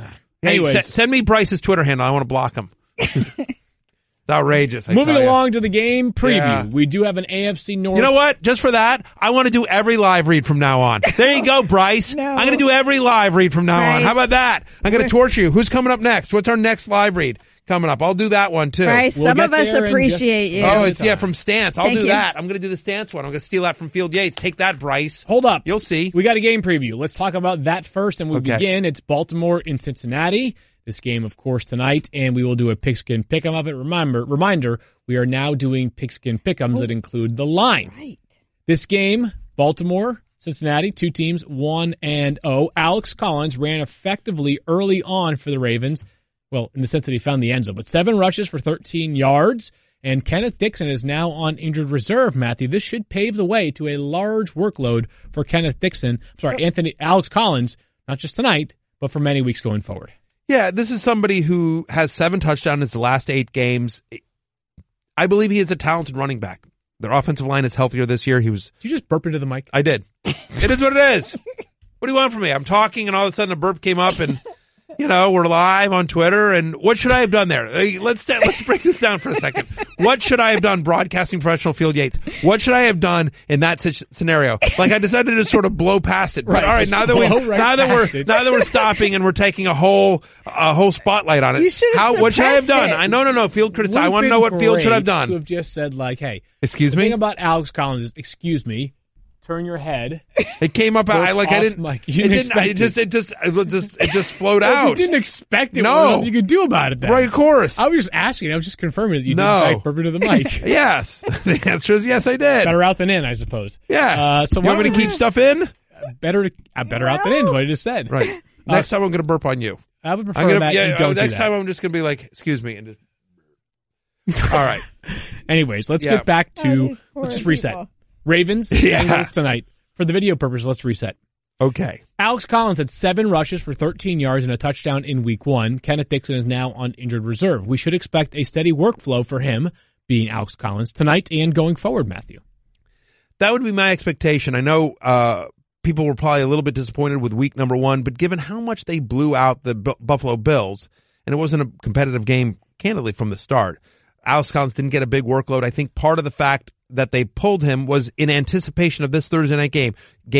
Speaker 4: Hey,
Speaker 2: Anyways.
Speaker 4: send me Bryce's Twitter handle. I want to block him. It's outrageous. I
Speaker 2: Moving
Speaker 4: tell ya.
Speaker 2: along to the game preview,
Speaker 4: Yeah.
Speaker 2: we do have an AFC North.
Speaker 4: You know what? Just for that, I want to do every live read from now on. There you go, Bryce.
Speaker 6: No.
Speaker 4: I'm going to do every live read from now on.
Speaker 6: Bryce.
Speaker 4: How about that? I'm going to torture you. Who's coming up next? What's our next live read coming up? I'll do that one too.
Speaker 6: Bryce,
Speaker 2: We'll
Speaker 6: some
Speaker 2: get
Speaker 6: of us
Speaker 2: there in
Speaker 6: appreciate you.
Speaker 4: Oh, it's from Stance. I'll
Speaker 6: Thank
Speaker 4: do
Speaker 6: you.
Speaker 4: that. I'm going to do the Stance one. I'm going to steal that from Field Yates. Take that, Bryce.
Speaker 2: Hold up.
Speaker 4: You'll see.
Speaker 2: We got a game preview. Let's talk about that first, and we
Speaker 4: Okay.
Speaker 2: begin. It's Baltimore in Cincinnati. This game, of course, tonight, and we will do a pigskin pick'em of it. Reminder, we are now doing pigskin pick'ems that include the line.
Speaker 6: Right.
Speaker 2: This game, Baltimore, Cincinnati, two teams, 1-0. Alex Collins ran effectively early on for the Ravens. Well, in the sense that he found the end zone, but 7 rushes for 13 yards. And Kenneth Dixon is now on injured reserve, Matthew. This should pave the way to a large workload for Kenneth Dixon. Alex Collins, not just tonight, but for many weeks going forward.
Speaker 4: Yeah, this is somebody who has 7 touchdowns in his last 8 games. I believe he is a talented running back. Their offensive line is healthier this year.
Speaker 2: Did you just burp into the mic?
Speaker 4: I did. It is what it is. What do you want from me? I'm talking and all of a sudden a burp came up and, we're live on Twitter and what should I have done there? Let's break this down for a second. What should I have done broadcasting professional Field Yates? What should I have done in that scenario? Like I decided to just sort of blow past it. But
Speaker 2: Right,
Speaker 4: all right,
Speaker 2: just
Speaker 4: now
Speaker 2: past it.
Speaker 4: that we're stopping and we're taking a whole spotlight on it.
Speaker 6: You should have
Speaker 4: what should I have done?
Speaker 6: suppressed it.
Speaker 4: No, field criticism. I
Speaker 2: Would've
Speaker 4: want to
Speaker 2: been
Speaker 4: know what field should I have
Speaker 2: great
Speaker 4: done.
Speaker 2: To have just said like, hey,
Speaker 4: Excuse
Speaker 2: the
Speaker 4: me?
Speaker 2: thing about Alex Collins is, excuse me, turn your head.
Speaker 4: It came up. I
Speaker 2: Burp
Speaker 4: didn't.
Speaker 2: off mic. You didn't expect
Speaker 4: It just flowed
Speaker 2: Well,
Speaker 4: out.
Speaker 2: you didn't expect it.
Speaker 4: No.
Speaker 2: Well, nothing you could do about it then.
Speaker 4: Right, of course.
Speaker 2: I was just asking. I was just confirming that you
Speaker 4: No.
Speaker 2: did in fact burp into the mic.
Speaker 4: Yes. The answer is yes, I did.
Speaker 2: Better out than in, I suppose.
Speaker 4: Yeah.
Speaker 2: So
Speaker 4: you want me to keep stuff in?
Speaker 2: better out than in, is what I just said.
Speaker 4: Right. Next time I'm going to burp on you.
Speaker 2: I would prefer that you don't do
Speaker 4: next
Speaker 2: that.
Speaker 4: time I'm just going to be like, excuse me. And just, all right.
Speaker 2: Anyways, let's
Speaker 4: Yeah.
Speaker 2: get back to,
Speaker 6: these poor
Speaker 2: let's just reset.
Speaker 6: people.
Speaker 2: Ravens,
Speaker 4: Yeah.
Speaker 2: Bengals tonight. For the video purpose, let's reset.
Speaker 4: Okay.
Speaker 2: Alex Collins had 7 rushes for 13 yards and a touchdown in week 1. Kenneth Dixon is now on injured reserve. We should expect a steady workflow for him, being Alex Collins, tonight and going forward, Matthew.
Speaker 4: That would be my expectation. I know people were probably a little bit disappointed with week number 1, but given how much they blew out the Buffalo Bills, and it wasn't a competitive game, candidly, from the start, Alex Collins didn't get a big workload. I think part of the fact that they pulled him was in anticipation of this Thursday night game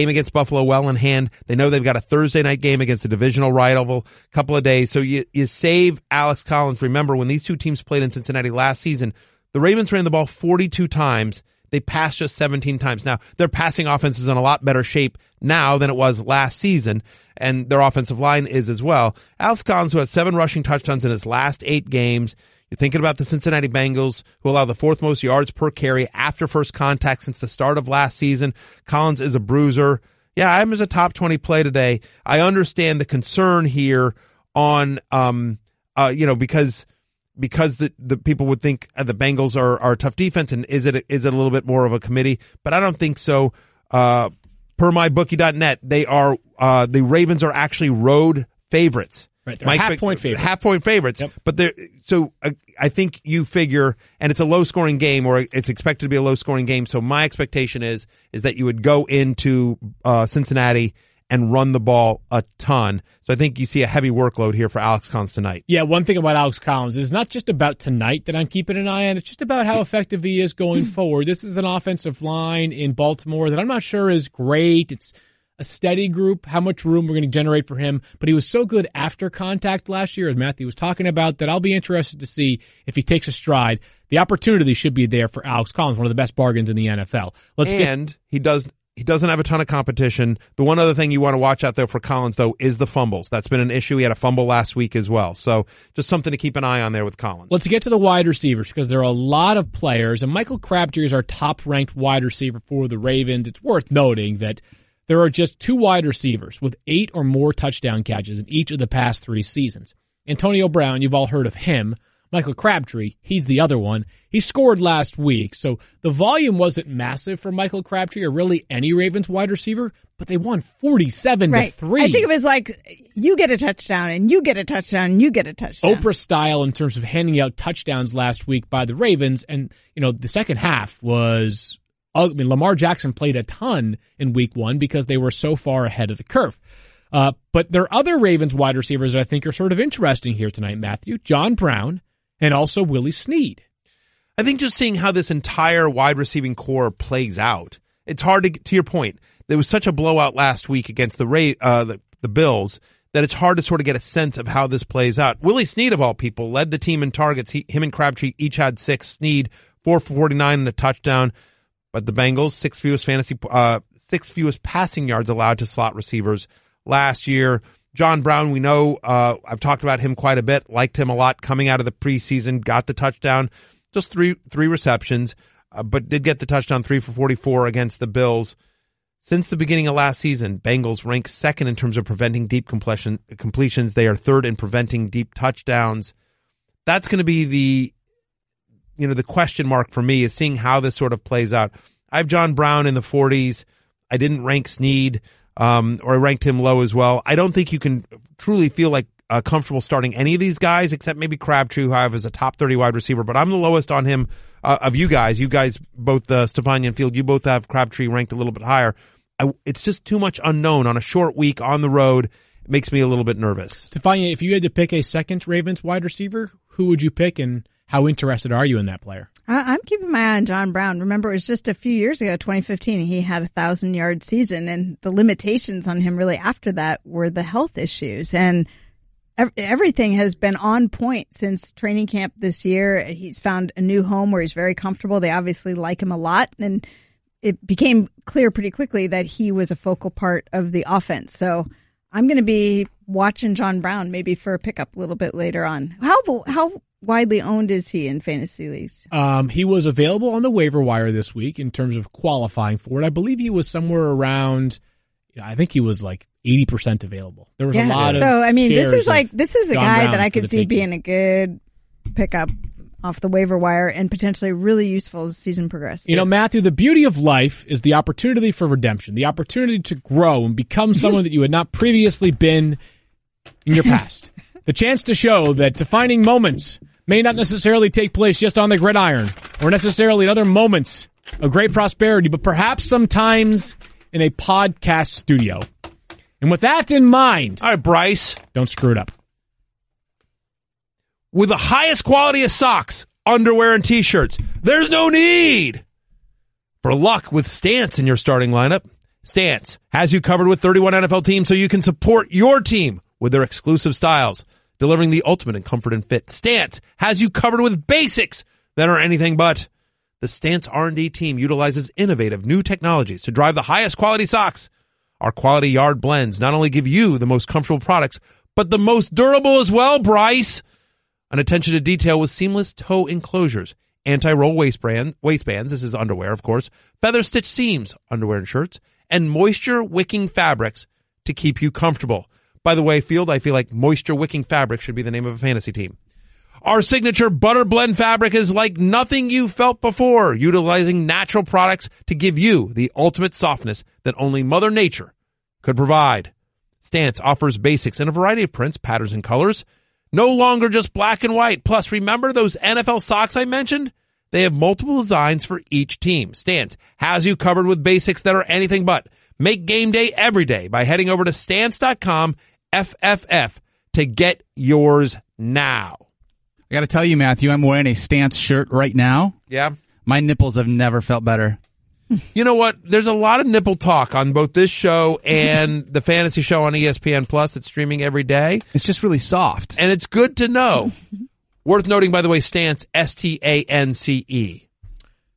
Speaker 4: against Buffalo well in hand. They know they've got a Thursday night game against a divisional rival couple of days. So you save Alex Collins. Remember, when these two teams played in Cincinnati last season, the Ravens ran the ball 42 times. They passed just 17 times. Now, their passing offense is in a lot better shape now than it was last season, and their offensive line is as well. Alex Collins, who had 7 rushing touchdowns in his last 8 games. You're thinking about the Cincinnati Bengals, who allow the 4th most yards per carry after first contact since the start of last season. Collins is a bruiser. Yeah, I'm as a top 20 play today. I understand the concern here on, because the people would think the Bengals are a tough defense, and is it a little bit more of a committee? But I don't think so. Per mybookie.net, the Ravens are actually road favorites.
Speaker 2: Right, they're half-point favorites.
Speaker 4: Half-point favorites.
Speaker 2: Yep.
Speaker 4: But I think you figure, and it's a low-scoring game, or it's expected to be a low-scoring game. So my expectation is that you would go into Cincinnati and run the ball a ton. So I think you see a heavy workload here for Alex Collins tonight.
Speaker 2: Yeah, one thing about Alex Collins is not just about tonight that I'm keeping an eye on. It's just about how effective he is going forward. This is an offensive line in Baltimore that I'm not sure is great. It's a steady group, how much room we're going to generate for him. But he was so good after contact last year, as Matthew was talking about, that I'll be interested to see if he takes a stride. The opportunity should be there for Alex Collins, one of the best bargains in the NFL.
Speaker 4: He doesn't have a ton of competition. The one other thing you want to watch out there for Collins, though, is the fumbles. That's been an issue. He had a fumble last week as well. So just something to keep an eye on there with Collins.
Speaker 2: Let's get to the wide receivers, because there are a lot of players, and Michael Crabtree is our top-ranked wide receiver for the Ravens. It's worth noting that there are just 2 wide receivers with 8 or more touchdown catches in each of the past 3 seasons. Antonio Brown, you've all heard of him. Michael Crabtree, he's the other one. He scored last week, so the volume wasn't massive for Michael Crabtree or really any Ravens wide receiver, but they won 47-3.
Speaker 6: I think it was like, you get a touchdown, and you get a touchdown, and you get a touchdown.
Speaker 2: Oprah style in terms of handing out touchdowns last week by the Ravens, and the second half was, Lamar Jackson played a ton in week 1 because they were so far ahead of the curve. But there are other Ravens wide receivers that I think are sort of interesting here tonight, Matthew. John Brown and also Willie Snead.
Speaker 4: I think just seeing how this entire wide receiving core plays out, it's hard to your point, there was such a blowout last week against the Bills that it's hard to sort of get a sense of how this plays out. Willie Snead, of all people, led the team in targets. Him and Crabtree each had 6. Snead, 4 for 49 and a touchdown. But the Bengals, 6th fewest passing yards allowed to slot receivers last year. John Brown, we know, I've talked about him quite a bit, liked him a lot coming out of the preseason, got the touchdown, just three receptions, but did get the touchdown, 3 for 44 against the Bills. Since the beginning of last season, Bengals rank 2nd in terms of preventing deep completions. They are 3rd in preventing deep touchdowns. That's going to be the question mark for me, is seeing how this sort of plays out. I have John Brown in the 40s. I didn't rank Snead, or I ranked him low as well. I don't think you can truly feel like comfortable starting any of these guys, except maybe Crabtree, who I have as a top 30 wide receiver, but I'm the lowest on him of you guys. You guys, both Stephania and Field, you both have Crabtree ranked a little bit higher. It's just too much unknown on a short week on the road. It makes me a little bit nervous.
Speaker 2: Stephania, if you had to pick a second Ravens wide receiver, who would you pick, and how interested are you in that player?
Speaker 6: I'm keeping my eye on John Brown. Remember, it was just a few years ago, 2015, he had a 1,000-yard season, and the limitations on him really after that were the health issues. And everything has been on point since training camp this year. He's found a new home where he's very comfortable. They obviously like him a lot, and it became clear pretty quickly that he was a focal part of the offense. So I'm going to be watching John Brown maybe for a pickup a little bit later on. How widely owned is he in fantasy leagues?
Speaker 2: He was available on the waiver wire this week in terms of qualifying for it. I believe he was somewhere around, I think he was like 80% available. There was a lot of
Speaker 6: So, I mean, this is a
Speaker 2: John
Speaker 6: guy
Speaker 2: Brown
Speaker 6: that I could
Speaker 2: for the
Speaker 6: see
Speaker 2: taking.
Speaker 6: being a good pickup off the waiver wire and potentially really useful as the season progresses.
Speaker 2: Matthew, the beauty of life is the opportunity for redemption, the opportunity to grow and become someone that you had not previously been in your past. The chance to show that defining moments may not necessarily take place just on the gridiron or necessarily in other moments of great prosperity, but perhaps sometimes in a podcast studio. And with that in mind,
Speaker 4: All right, Bryce,
Speaker 2: don't screw it up.
Speaker 4: with the highest quality of socks, underwear, and T-shirts, there's no need for luck with Stance in your starting lineup. Stance has you covered with 31 NFL teams so you can support your team with their exclusive styles, delivering the ultimate in comfort and fit. Stance has you covered with basics that are anything but. The Stance R&D team utilizes innovative new technologies to drive the highest quality socks. Our quality yard blends not only give you the most comfortable products, but the most durable as well, Bryce. An attention to detail with seamless toe enclosures, anti-roll waistbands, this is underwear, of course, feather stitch seams, underwear and shirts, and moisture wicking fabrics to keep you comfortable. By the way, Field, I feel like moisture wicking fabric should be the name of a fantasy team. Our signature butter blend fabric is like nothing you've felt before, utilizing natural products to give you the ultimate softness that only Mother Nature could provide. Stance offers basics in a variety of prints, patterns, and colors. No longer just black and white. Plus, remember those NFL socks I mentioned? They have multiple designs for each team. Stance has you covered with basics that are anything but. Make game day every day by heading over to stance.com FFF to get yours now.
Speaker 5: I got to tell you, Matthew, I'm wearing a Stance shirt right now.
Speaker 4: Yeah.
Speaker 5: My nipples have never felt better.
Speaker 4: You know what? There's a lot of nipple talk on both this show and the fantasy show on ESPN Plus. It's streaming every day.
Speaker 5: It's just really soft.
Speaker 4: And it's good to know. Worth noting, by the way, Stance, S-T-A-N-C-E.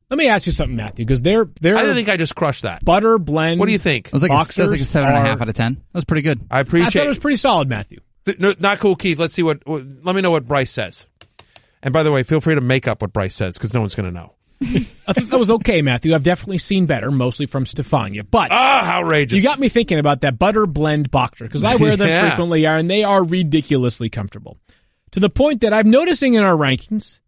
Speaker 2: Let me ask you something, Matthew, because they're
Speaker 4: I don't think I just crushed that.
Speaker 2: butter blend.
Speaker 4: What do you think?
Speaker 5: It was like a 7.5 out of 10. That was pretty good.
Speaker 4: I appreciate
Speaker 2: I thought it was pretty solid, Matthew.
Speaker 4: No, not cool, Keith. Let's see let me know what Bryce says. And by the way, feel free to make up what Bryce says because no one's going to know.
Speaker 2: I think that was okay, Matthew. I've definitely seen better, mostly from Stephania. But
Speaker 4: outrageous!
Speaker 2: You got me thinking about that butter blend boxer because I wear them frequently, and they are ridiculously comfortable. To the point that I'm noticing in our rankings,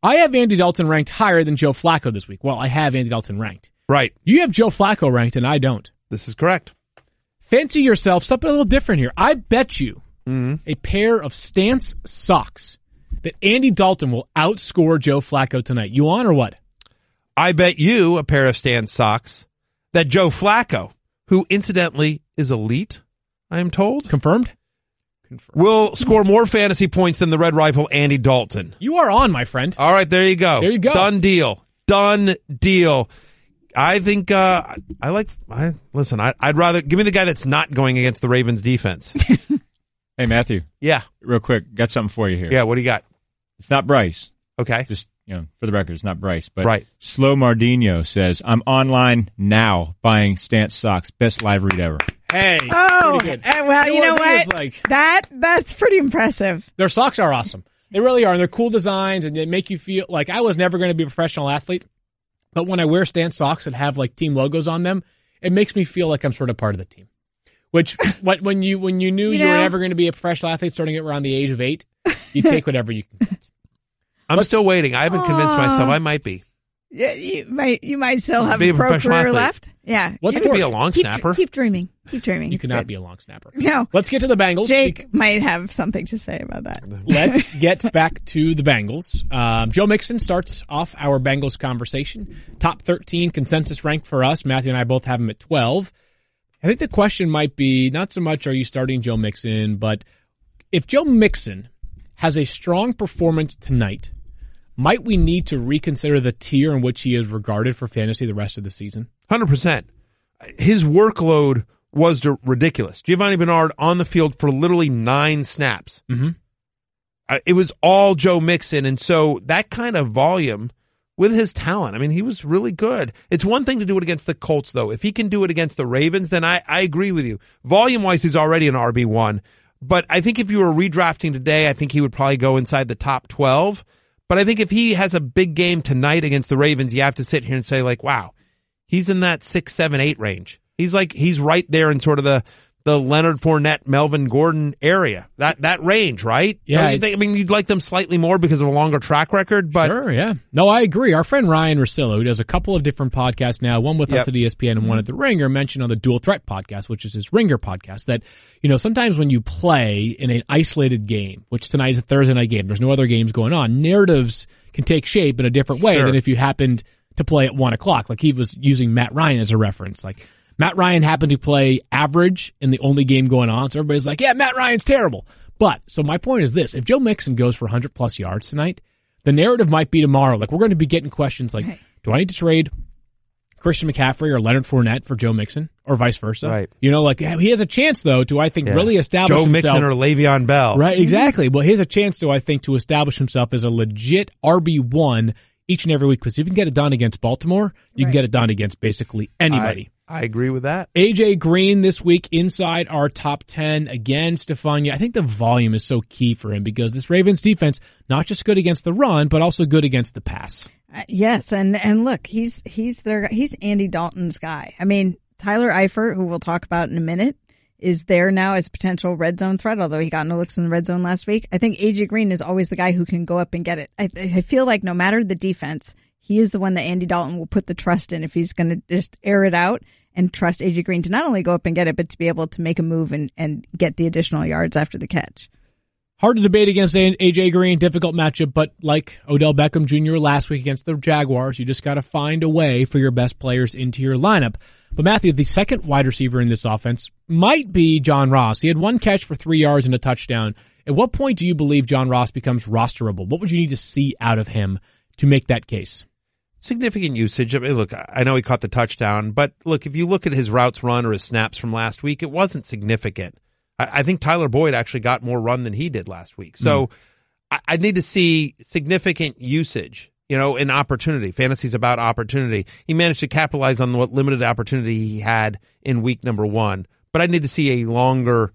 Speaker 2: I have Andy Dalton ranked higher than Joe Flacco this week. Well, I have Andy Dalton ranked.
Speaker 4: Right.
Speaker 2: You have Joe Flacco ranked, and I don't.
Speaker 4: This is correct.
Speaker 2: Fancy yourself something a little different here. I bet you a pair of Stance socks that Andy Dalton will outscore Joe Flacco tonight. You on or what?
Speaker 4: I bet you a pair of Stance socks that Joe Flacco, who incidentally is elite, I am told.
Speaker 2: Confirmed?
Speaker 4: Will score more fantasy points than the Red Rifle Andy Dalton.
Speaker 2: You are on, my friend.
Speaker 4: All right, there you go.
Speaker 2: There you go.
Speaker 4: Done deal. Done deal. I think I'd rather give me the guy that's not going against the Ravens defense.
Speaker 10: Hey, Matthew.
Speaker 4: Yeah.
Speaker 10: Real quick, got something for you here.
Speaker 4: Yeah, what do you got?
Speaker 10: It's not Bryce.
Speaker 4: Okay.
Speaker 10: Just, for the record, it's not Bryce. But
Speaker 4: right.
Speaker 10: Slow Mardino says, I'm online now buying Stance socks. Best live read ever.
Speaker 2: Hey.
Speaker 6: Oh,
Speaker 2: pretty good.
Speaker 6: well, you know what?
Speaker 2: Like,
Speaker 6: That's pretty impressive.
Speaker 2: their socks are awesome. They really are. And they're cool designs, and they make you feel like I was never going to be a professional athlete. But when I wear Stance socks that have like team logos on them, it makes me feel like I'm sort of part of the team. Which, when you knew you were never going to be a professional athlete starting at around the age of 8, you take whatever you can get.
Speaker 4: I'm still waiting. I haven't convinced myself. I might be.
Speaker 6: Yeah, you might still have
Speaker 4: Be
Speaker 6: a
Speaker 4: a
Speaker 6: pro
Speaker 4: professional
Speaker 6: career
Speaker 4: athlete.
Speaker 6: left. Yeah.
Speaker 4: You could be a long snapper.
Speaker 6: Keep dreaming. Keep dreaming.
Speaker 2: You
Speaker 6: It's
Speaker 2: cannot
Speaker 6: good.
Speaker 2: be a long snapper.
Speaker 6: No.
Speaker 2: Let's get to the Bengals.
Speaker 6: Jake might have something to say about that.
Speaker 2: Let's get back to the Bengals. Joe Mixon starts off our Bengals conversation. Top 13 consensus rank for us. Matthew and I both have him at 12. I think the question might be not so much are you starting Joe Mixon, but if Joe Mixon has a strong performance tonight, might we need to reconsider the tier in which he is regarded for fantasy the rest of the season?
Speaker 4: 100%. His workload was ridiculous. Giovanni Bernard on the field for literally 9 snaps.
Speaker 2: Mm-hmm.
Speaker 4: It was all Joe Mixon, and so that kind of volume with his talent, I mean, he was really good. It's one thing to do it against the Colts, though. If he can do it against the Ravens, then I agree with you. Volume-wise, he's already an RB1. But I think if you were redrafting today, I think he would probably go inside the top 12. But I think if he has a big game tonight against the Ravens, you have to sit here and say, like, wow, he's in that 6, 7, 8 range. He's right there in sort of the Leonard Fournette, Melvin Gordon area. That range, right?
Speaker 2: Yeah.
Speaker 4: You'd like them slightly more because of a longer track record, but
Speaker 2: Sure, yeah. No, I agree. Our friend Ryan Russillo, who does a couple of different podcasts now, one with us at ESPN and one at The Ringer, mentioned on the Dual Threat podcast, which is his Ringer podcast, that, sometimes when you play in an isolated game, which tonight is a Thursday night game, there's no other games going on, narratives can take shape in a different way than if you happened to play at 1 o'clock. Like he was using Matt Ryan as a reference. Like Matt Ryan happened to play average in the only game going on, so everybody's like, yeah, Matt Ryan's terrible. But, so my point is this, if Joe Mixon goes for 100-plus yards tonight, the narrative might be tomorrow. Like, we're going to be getting questions like, do I need to trade Christian McCaffrey or Leonard Fournette for Joe Mixon, or vice versa?
Speaker 4: Right.
Speaker 2: He has a chance, though, to, I think, really establish
Speaker 4: Joe
Speaker 2: himself.
Speaker 4: Mixon or Le'Veon Bell.
Speaker 2: Right, exactly. Well, he has a chance, to, I think, to establish himself as a legit RB1 each and every week, because if you can get it done against Baltimore, you can get it done against basically anybody.
Speaker 4: I agree with that.
Speaker 2: A.J. Green this week inside our top 10. Again, Stephania, I think the volume is so key for him because this Ravens defense, not just good against the run, but also good against the pass.
Speaker 6: Yes, and look, he's Andy Dalton's guy. I mean, Tyler Eifert, who we'll talk about in a minute, is there now as a potential red zone threat, although he got no looks in the red zone last week. I think A.J. Green is always the guy who can go up and get it. I feel like no matter the defense, he is the one that Andy Dalton will put the trust in if he's going to just air it out and trust A.J. Green to not only go up and get it, but to be able to make a move and get the additional yards after the catch.
Speaker 2: Hard to debate against A.J. Green, difficult matchup, but like Odell Beckham Jr. last week against the Jaguars, you just got to find a way for your best players into your lineup. But Matthew, the second wide receiver in this offense might be John Ross. He had 1 catch for 3 yards and a touchdown. At what point do you believe John Ross becomes rosterable? What would you need to see out of him to make that case?
Speaker 4: Significant usage. I mean, look, I know he caught the touchdown, but look, if you look at his routes run or his snaps from last week, it wasn't significant. I think Tyler Boyd actually got more run than he did last week. So I need to see significant usage, in opportunity. Fantasy's about opportunity. He managed to capitalize on what limited opportunity he had in week number 1. But I need to see a longer,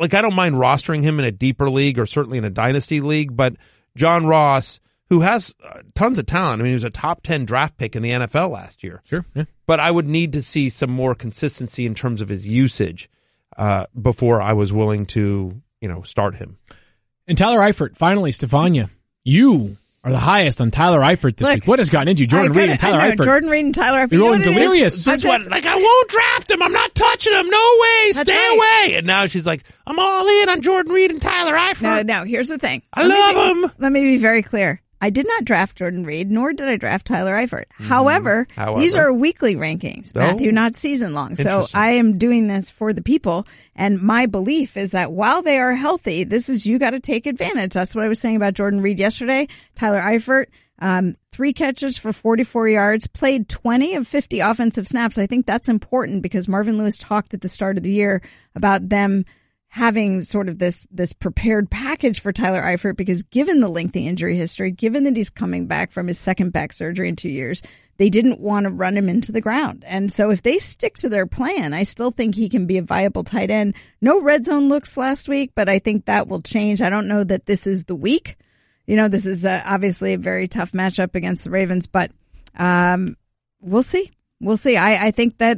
Speaker 4: I don't mind rostering him in a deeper league or certainly in a dynasty league, but John Ross, who has tons of talent. I mean, he was a top 10 draft pick in the NFL last year.
Speaker 2: Sure. Yeah.
Speaker 4: But I would need to see some more consistency in terms of his usage before I was willing to, start him.
Speaker 2: And Tyler Eifert, finally, Stephania, you are the highest on Tyler Eifert this week. What has gotten into you? Jordan Reed and Tyler Eifert.
Speaker 6: Jordan Reed and Tyler Eifert.
Speaker 2: You're going delirious.
Speaker 4: This one, like, I won't draft him. I'm not touching him. No way. Stay away. And now she's like, I'm all in on Jordan Reed and Tyler Eifert.
Speaker 6: No, here's the thing.
Speaker 4: I love him.
Speaker 6: Let me be very clear. I did not draft Jordan Reed, nor did I draft Tyler Eifert. However, these are weekly rankings, Matthew, not season long. So I am doing this for the people. And my belief is that while they are healthy, you got to take advantage. That's what I was saying about Jordan Reed yesterday. Tyler Eifert, 3 catches for 44 yards, played 20 of 50 offensive snaps. I think that's important because Marvin Lewis talked at the start of the year about them having sort of this prepared package for Tyler Eifert because given the lengthy injury history, given that he's coming back from his second back surgery in 2 years, they didn't want to run him into the ground. And so if they stick to their plan, I still think he can be a viable tight end. No red zone looks last week, but I think that will change. I don't know that this is the week. This is obviously a very tough matchup against the Ravens, but we'll see. We'll see. I think that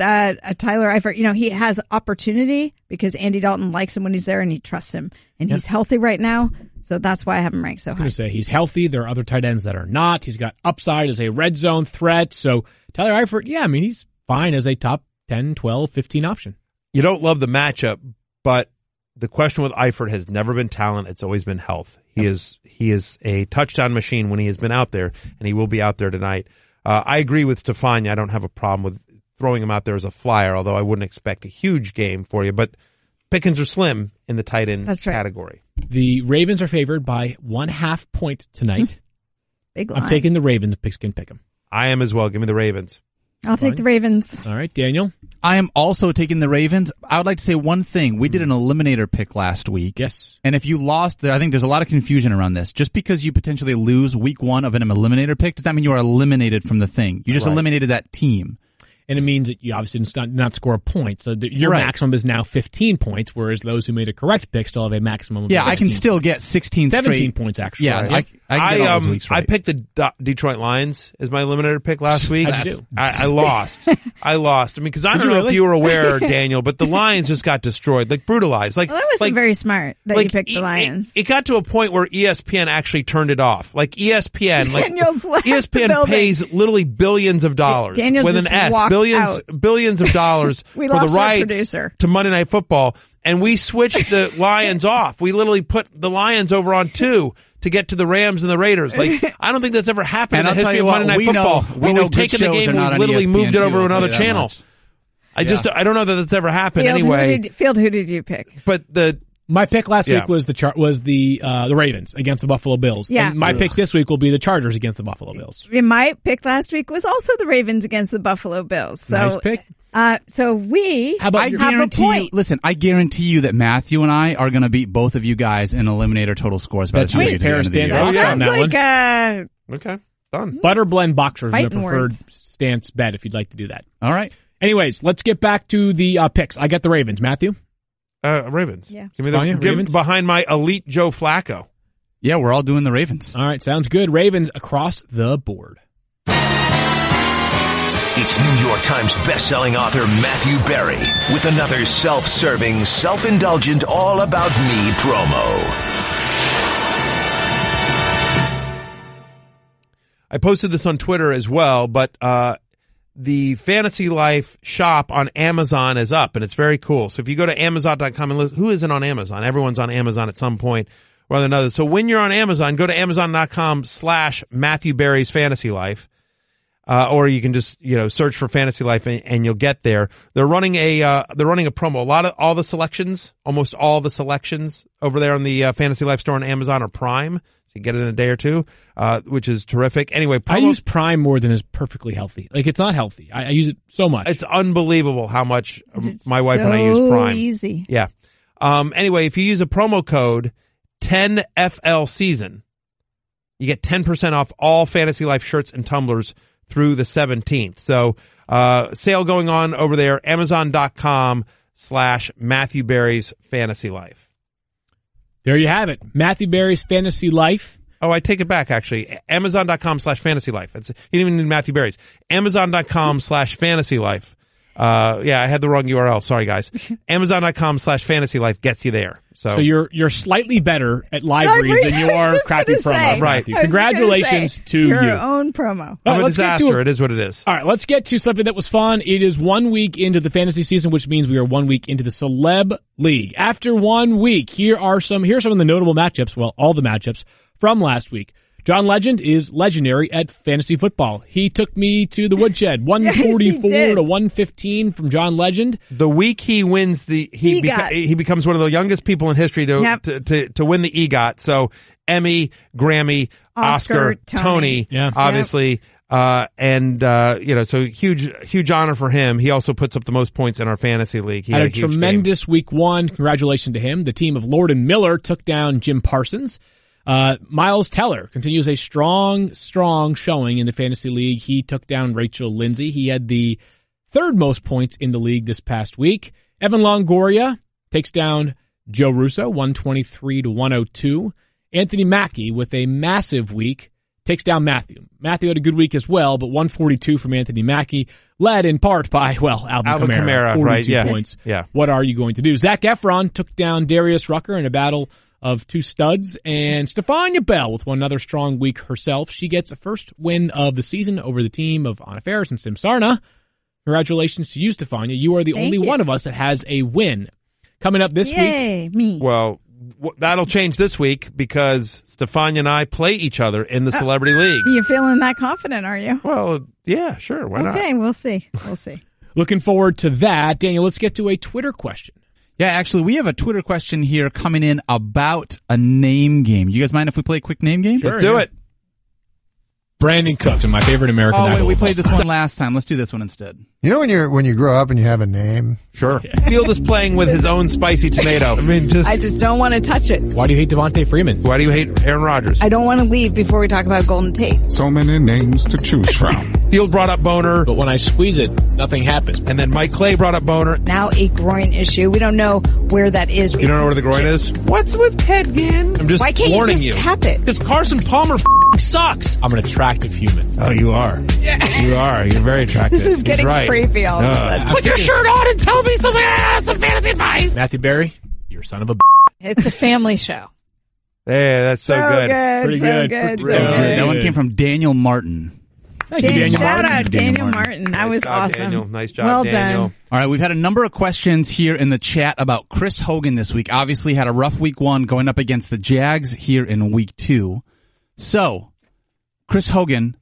Speaker 6: Tyler Eifert, he has opportunity because Andy Dalton likes him when he's there and he trusts him. And he's healthy right now, so that's why I have him ranked so high.
Speaker 2: I'm going to say he's healthy. There are other tight ends that are not. He's got upside as a red zone threat. So Tyler Eifert, he's fine as a top 10, 12, 15 option.
Speaker 4: You don't love the matchup, but the question with Eifert has never been talent. It's always been health. He is a touchdown machine when he has been out there, and he will be out there tonight. I agree with Stephania. I don't have a problem with throwing him out there as a flyer, although I wouldn't expect a huge game for you. But pickings are slim in the tight end category.
Speaker 2: The Ravens are favored by 1/2 point tonight.
Speaker 6: Big line.
Speaker 2: I'm taking the Ravens. Pigskin pick 'em.
Speaker 4: I am as well. Give me the Ravens.
Speaker 6: I'll take the Ravens.
Speaker 2: All right, Daniel.
Speaker 5: I am also taking the Ravens. I would like to say one thing. We did an eliminator pick last week.
Speaker 2: Yes.
Speaker 5: And if you lost there, I think there's a lot of confusion around this. Just because you potentially lose week 1 of an eliminator pick, does that mean you are eliminated from the thing? You just eliminated that team.
Speaker 2: And it means that you obviously did not score a point. So your maximum is now 15 points, whereas those who made a correct pick still have a maximum of 16.
Speaker 5: I can still get 17
Speaker 2: points, actually.
Speaker 5: Yeah, I can get all those weeks right.
Speaker 4: I picked the Detroit Lions as my eliminator pick last week.
Speaker 2: How'd you do?
Speaker 4: I lost. I lost. Because I don't know if you were aware, Daniel, but the Lions just got destroyed, brutalized.
Speaker 6: That wasn't very smart that you picked the Lions.
Speaker 4: It got to a point where ESPN actually turned it off. ESPN, ESPN pays literally billions of dollars
Speaker 6: Daniel
Speaker 4: with
Speaker 6: just
Speaker 4: an S,
Speaker 6: walked
Speaker 4: billions of dollars for the rights to Monday Night Football, and we switched the Lions off. We literally put the Lions over on 2 to get to the Rams and the Raiders. I don't think that's ever happened in the history of Monday Night Football. We've taken the game and literally moved it over to another channel. I don't know that that's ever happened anyway.
Speaker 6: Who did you pick?
Speaker 4: But
Speaker 2: my pick last week was the Ravens against the Buffalo Bills.
Speaker 6: Yeah.
Speaker 2: And my pick this week will be the Chargers against the Buffalo Bills.
Speaker 6: My pick last week was also the Ravens against the Buffalo Bills. So,
Speaker 2: nice pick.
Speaker 6: So we
Speaker 2: have
Speaker 6: a point.
Speaker 5: Listen, I guarantee you that Matthew and I are going to beat both of you guys in eliminator total scores by the time we get to the end of the year.
Speaker 4: Okay, done.
Speaker 2: Butter blend boxer is the
Speaker 6: Fighting
Speaker 2: preferred
Speaker 6: words.
Speaker 2: stance bet if you'd like to do that.
Speaker 5: All right.
Speaker 2: Anyways, let's get back to the picks. I got the Ravens. Matthew?
Speaker 4: Ravens.
Speaker 6: Yeah.
Speaker 4: Give me Ravens behind my elite Joe Flacco.
Speaker 5: Yeah, we're all doing the Ravens.
Speaker 2: All right, sounds good. Ravens across the board.
Speaker 7: It's New York Times bestselling author Matthew Berry with another self-serving, self-indulgent, all-about-me promo.
Speaker 4: I posted this on Twitter as well, but the Fantasy Life shop on Amazon is up, and it's very cool. So if you go to Amazon.com and look, who isn't on Amazon? Everyone's on Amazon at some point or another. So when you're on Amazon, go to Amazon.com/Matthew Berry's Fantasy Life. Or you can just, search for Fantasy Life and you'll get there. They're running a promo. Almost all the selections over there on the Fantasy Life store on Amazon are Prime. So you get it in a day or two, which is terrific. Anyway,
Speaker 2: I use Prime more than is perfectly healthy. It's not healthy. I use it so much.
Speaker 4: It's unbelievable how much my wife and I use Prime.
Speaker 6: Easy.
Speaker 4: Yeah. Anyway, if you use a promo code 10FL season, you get 10% off all Fantasy Life shirts and tumblers through the 17th. So, sale going on over there, Amazon.com/Matthew Berry's Fantasy Life.
Speaker 2: There you have it. Matthew Berry's Fantasy Life.
Speaker 4: Oh, I take it back, actually. Amazon.com/Fantasy Life. You didn't even need Matthew Berry's. Amazon.com/Fantasy Life. Yeah, I had the wrong URL. Sorry, guys. Amazon.com/fantasylife gets you there. So
Speaker 2: you're slightly better at live reads than you are crappy promos.
Speaker 4: Right.
Speaker 2: Congratulations to
Speaker 6: your
Speaker 2: you.
Speaker 6: own promo.
Speaker 4: I'm a disaster. It is what it is.
Speaker 2: All right, let's get to something that was fun. It is 1 week into the fantasy season, which means we are 1 week into the Celeb League. After 1 week, here are some of the notable matchups. Well, all the matchups from last week. John Legend is legendary at fantasy football. He took me to the woodshed. 144 to 115 from John Legend.
Speaker 4: The week he wins he becomes one of the youngest people in history to win the EGOT. So Emmy, Grammy, Oscar, Tony, obviously. So huge honor for him. He also puts up the most points in our fantasy league. He
Speaker 2: had a
Speaker 4: huge
Speaker 2: tremendous week 1. Congratulations to him. The team of Lord and Miller took down Jim Parsons. Miles Teller continues a strong showing in the fantasy league. He took down Rachel Lindsay. He had the 3rd most points in the league this past week. Evan Longoria takes down Joe Russo, 123 to 102. Anthony Mackie with a massive week takes down Matthew. Matthew had a good week as well, but 142 from Anthony Mackie, led in part by, Alvin Kamara 42 points.
Speaker 4: Yeah.
Speaker 2: What are you going to do? Zac Efron took down Darius Rucker in a battle of 2 studs, and Stephania Bell with another strong week herself. She gets a first win of the season over the team of Anna Ferris and Sim Sarna. Congratulations to you, Stephania. You are the only one of us that has a win. Coming up this week.
Speaker 6: Me.
Speaker 4: Well, that'll change this week because Stephania and I play each other in the Celebrity League.
Speaker 6: You're feeling that confident, are you?
Speaker 4: Well, yeah, sure. Why not?
Speaker 6: Okay, we'll see.
Speaker 2: Looking forward to that. Daniel, let's get to a Twitter question.
Speaker 5: Yeah, actually, we have a Twitter question here coming in about a name game. You guys mind if we play a quick name game?
Speaker 4: Sure, let's do it.
Speaker 10: Brandon Cooks, my favorite American Idol.
Speaker 5: Oh, wait, we played this one last time. Let's do this one instead.
Speaker 9: You know when you grow up and you have a name?
Speaker 4: Sure. Field is playing with his own spicy tomato.
Speaker 6: I just don't want to touch it.
Speaker 2: Why do you hate Devontae Freeman?
Speaker 4: Why do you hate Aaron Rodgers?
Speaker 6: I don't want to leave before we talk about Golden Tate.
Speaker 11: So many names to choose from.
Speaker 4: Field brought up Boner.
Speaker 2: But when I squeeze it, nothing happens.
Speaker 4: And then Mike Clay brought up Boner.
Speaker 6: Now a groin issue. We don't know where that is.
Speaker 4: You don't know where the groin is? What's with Ted Ginn? I'm just
Speaker 6: Why can't
Speaker 4: warning
Speaker 6: you just tap it?
Speaker 4: Because Carson Palmer sucks.
Speaker 2: I'm an attractive human.
Speaker 4: Oh, you are. You are. You're very attractive.
Speaker 6: This is getting creepy all of a sudden.
Speaker 4: Put your shirt on and tell me some fantasy advice.
Speaker 2: Matthew Berry, you're a son of a
Speaker 6: It's a family show.
Speaker 4: Yeah, that's so good.
Speaker 2: Pretty good.
Speaker 5: That one came from Daniel Martin.
Speaker 2: Thank you, Daniel
Speaker 6: Shout
Speaker 2: Martin.
Speaker 6: out Daniel Martin. That was awesome.
Speaker 4: Daniel. Nice job,
Speaker 6: well
Speaker 4: Daniel.
Speaker 6: done.
Speaker 5: All right, we've had a number of questions here in the chat about Chris Hogan this week. Obviously had a rough week 1 going up against the Jags here in week 2. So, Chris Hogan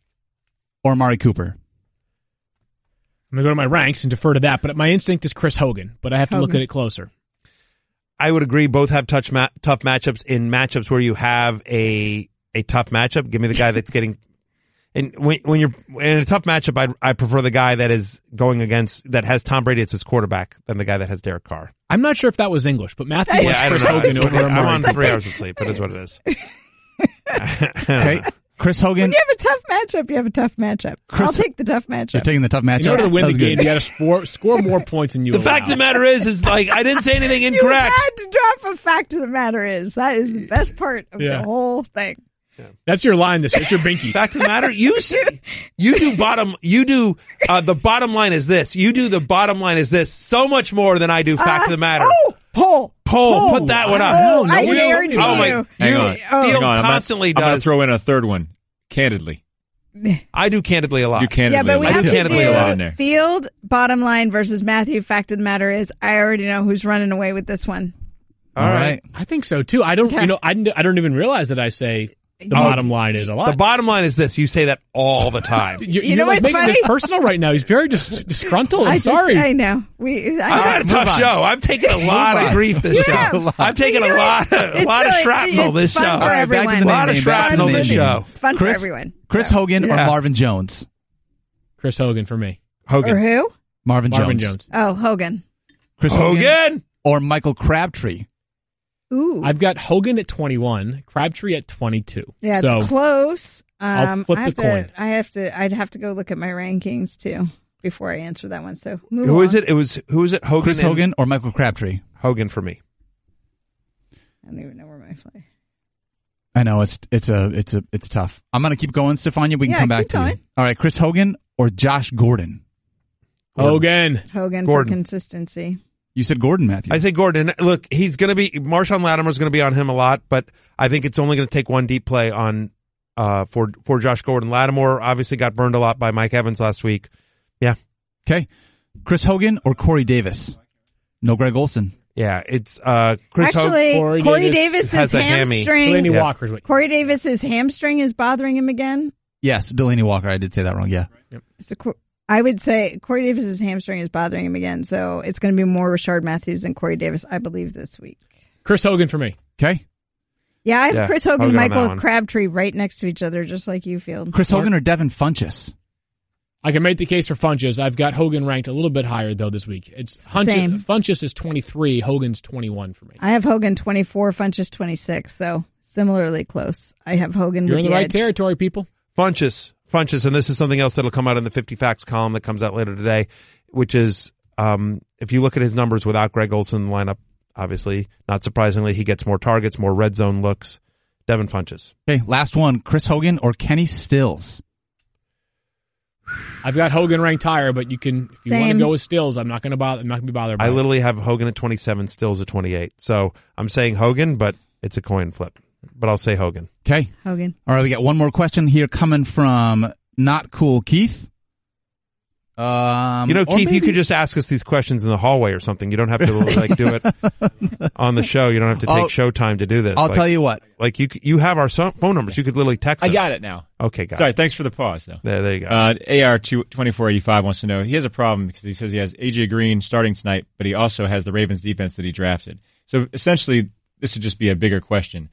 Speaker 5: or Amari Cooper?
Speaker 2: I'm going to go to my ranks and defer to that, but my instinct is Chris Hogan, but I have to look at it closer.
Speaker 4: I would agree. Both have tough matchups. In matchups where you have a tough matchup, give me the guy that's getting. And when you're in a tough matchup, I prefer the guy that is going against that has Tom Brady as his quarterback than the guy that has Derek Carr.
Speaker 2: I'm not sure if that was English, but Matthew wants Chris Hogan over Amari.
Speaker 4: I'm on 3 hours of sleep. It is what it is.
Speaker 5: Okay. Chris Hogan.
Speaker 6: When you have a tough matchup, you have a tough matchup. I'll take the tough matchup.
Speaker 5: You're taking the tough matchup.
Speaker 2: In order to win the game, you got to score more points than you
Speaker 4: The
Speaker 2: allow.
Speaker 4: fact of the matter is like, I didn't say anything
Speaker 6: You
Speaker 4: incorrect.
Speaker 6: had to drop a fact of the matter is. That is the best part of the whole thing.
Speaker 2: That's your line this year. It's your binky.
Speaker 4: Fact of the matter, the bottom line is this. You do the bottom line is this so much more than I do fact of the matter.
Speaker 6: Poll.
Speaker 4: Put that one up.
Speaker 6: Oh, I guarantee
Speaker 4: oh
Speaker 6: you.
Speaker 4: my,
Speaker 10: Hang on.
Speaker 4: Field constantly
Speaker 10: I'm going to
Speaker 4: does.
Speaker 10: throw in a third one. Candidly.
Speaker 4: I do candidly a lot.
Speaker 10: You candidly.
Speaker 6: Yeah, but we
Speaker 10: I
Speaker 6: have
Speaker 10: do
Speaker 6: to
Speaker 10: candidly a lot in
Speaker 6: do
Speaker 10: there.
Speaker 6: Field, bottom line versus Matthew. Fact of the matter is, I already know who's running away with this one.
Speaker 5: All right.
Speaker 2: I think so too. I don't. I don't even realize that I say the bottom line is a lot.
Speaker 4: The bottom line is this. You say that all the time.
Speaker 6: You know
Speaker 2: like
Speaker 6: what's
Speaker 2: making
Speaker 6: funny?
Speaker 2: this personal right now. He's very disgruntled. I'm sorry.
Speaker 6: I know.
Speaker 4: I've had a tough show. I've taken a lot of grief this show. I've taken a lot of shrapnel this show.
Speaker 6: Fun for everyone.
Speaker 4: A lot of shrapnel this show.
Speaker 6: It's fun for everyone.
Speaker 5: Chris Hogan or Marvin Jones?
Speaker 2: Chris Hogan for me.
Speaker 4: Hogan.
Speaker 6: Or who?
Speaker 5: Marvin Jones.
Speaker 6: Oh, Hogan.
Speaker 5: Chris Hogan or Michael Crabtree?
Speaker 6: Ooh.
Speaker 2: I've got Hogan at 21, Crabtree at 22.
Speaker 6: Yeah,
Speaker 2: so
Speaker 6: it's close.
Speaker 2: I'll flip the coin.
Speaker 6: I'd have to go look at my rankings too before I answer that one. So move
Speaker 4: Who
Speaker 6: on.
Speaker 4: is it? Who is it? Hogan.
Speaker 5: Chris Hogan or Michael Crabtree?
Speaker 4: Hogan for me.
Speaker 6: I don't even know where my play.
Speaker 5: I know it's tough. I'm gonna keep going, Stephania. We can come back to you. All right, Chris Hogan or Josh Gordon?
Speaker 2: Hogan
Speaker 6: for
Speaker 4: Gordon.
Speaker 6: consistency.
Speaker 5: You said Gordon, Matthew.
Speaker 4: I say Gordon. Look, he's going to be Marshawn Latimer's going to be on him a lot, but I think it's only going to take one deep play on for Josh Gordon. Lattimore obviously got burned a lot by Mike Evans last week. Yeah.
Speaker 5: Okay. Chris Hogan or Corey Davis? No Greg Olson.
Speaker 4: Yeah, it's Chris
Speaker 6: Actually,
Speaker 4: Hogan.
Speaker 6: Corey Davis's
Speaker 4: has a hammy.
Speaker 6: hamstring.
Speaker 2: Delaney Walker's with
Speaker 6: Corey Davis's hamstring is bothering him again.
Speaker 5: Yes, Delaney Walker. I did say that wrong. Yeah.
Speaker 6: So I would say Corey Davis's hamstring is bothering him again. So it's going to be more Rashard Matthews than Corey Davis, I believe, this week.
Speaker 2: Chris Hogan for me.
Speaker 5: Okay.
Speaker 6: Yeah, I have Chris Hogan and
Speaker 4: Hogan on that
Speaker 6: Michael
Speaker 4: one.
Speaker 6: Crabtree right next to each other, just like you, Field.
Speaker 5: Chris Hogan or Devin Funchess?
Speaker 2: I can make the case for Funches. I've got Hogan ranked a little bit higher, though, this week.
Speaker 6: Same.
Speaker 2: Funches is 23. Hogan's 21 for me.
Speaker 6: I have Hogan 24, Funchess 26, so similarly close. I have Hogan
Speaker 2: You're
Speaker 6: with
Speaker 2: in the right
Speaker 6: edge.
Speaker 2: territory, people.
Speaker 4: Funches, and this is something else that'll come out in the 50 Facts column that comes out later today, which is if you look at his numbers without Greg Olson in the lineup, obviously, not surprisingly, he gets more targets, more red zone looks. Devin Funches.
Speaker 5: Okay, last one. Chris Hogan or Kenny Stills?
Speaker 2: I've got Hogan ranked higher, but if you want to
Speaker 6: Same.
Speaker 2: go with Stills, I'm not going to be bothered by
Speaker 4: I
Speaker 2: it.
Speaker 4: literally have Hogan at 27, Stills at 28. So I'm saying Hogan, but it's a coin flip. But I'll say Hogan.
Speaker 5: Okay.
Speaker 6: Hogan.
Speaker 5: All right, we got one more question here coming from Not Cool Keith. Or
Speaker 4: Keith, you
Speaker 5: maybe-
Speaker 4: could just ask us these questions in the hallway or something. You don't have to do it on the show. You don't have to take show time to do this.
Speaker 5: I'll tell you what.
Speaker 4: Like you have our phone numbers. You could literally text us.
Speaker 10: I got it now.
Speaker 4: Okay, got
Speaker 10: Sorry,
Speaker 4: it.
Speaker 10: thanks for the pause, though.
Speaker 4: There you go.
Speaker 10: AR2485 wants to know, he has a problem because he says he has A.J. Green starting tonight, but he also has the Ravens defense that he drafted. So essentially, this would just be a bigger question.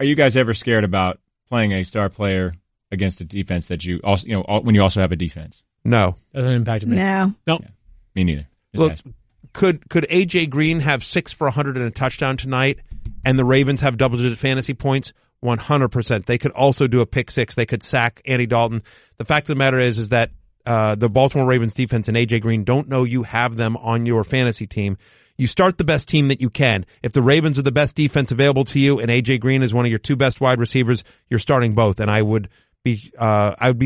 Speaker 10: Are you guys ever scared about playing a star player against a defense that you also, when you also have a defense?
Speaker 4: No.
Speaker 2: Doesn't impact me.
Speaker 6: No.
Speaker 2: Nope.
Speaker 10: Yeah, me neither. Just
Speaker 4: Look,
Speaker 10: asking.
Speaker 4: could A.J. Green have 6 for 100 and a touchdown tonight, and the Ravens have double-digit fantasy points? 100%. They could also do a pick six. They could sack Andy Dalton. The fact of the matter is that the Baltimore Ravens defense and A.J. Green don't know you have them on your fantasy team. You start the best team that you can. If the Ravens are the best defense available to you and A.J. Green is one of your two best wide receivers, you're starting both. And I would be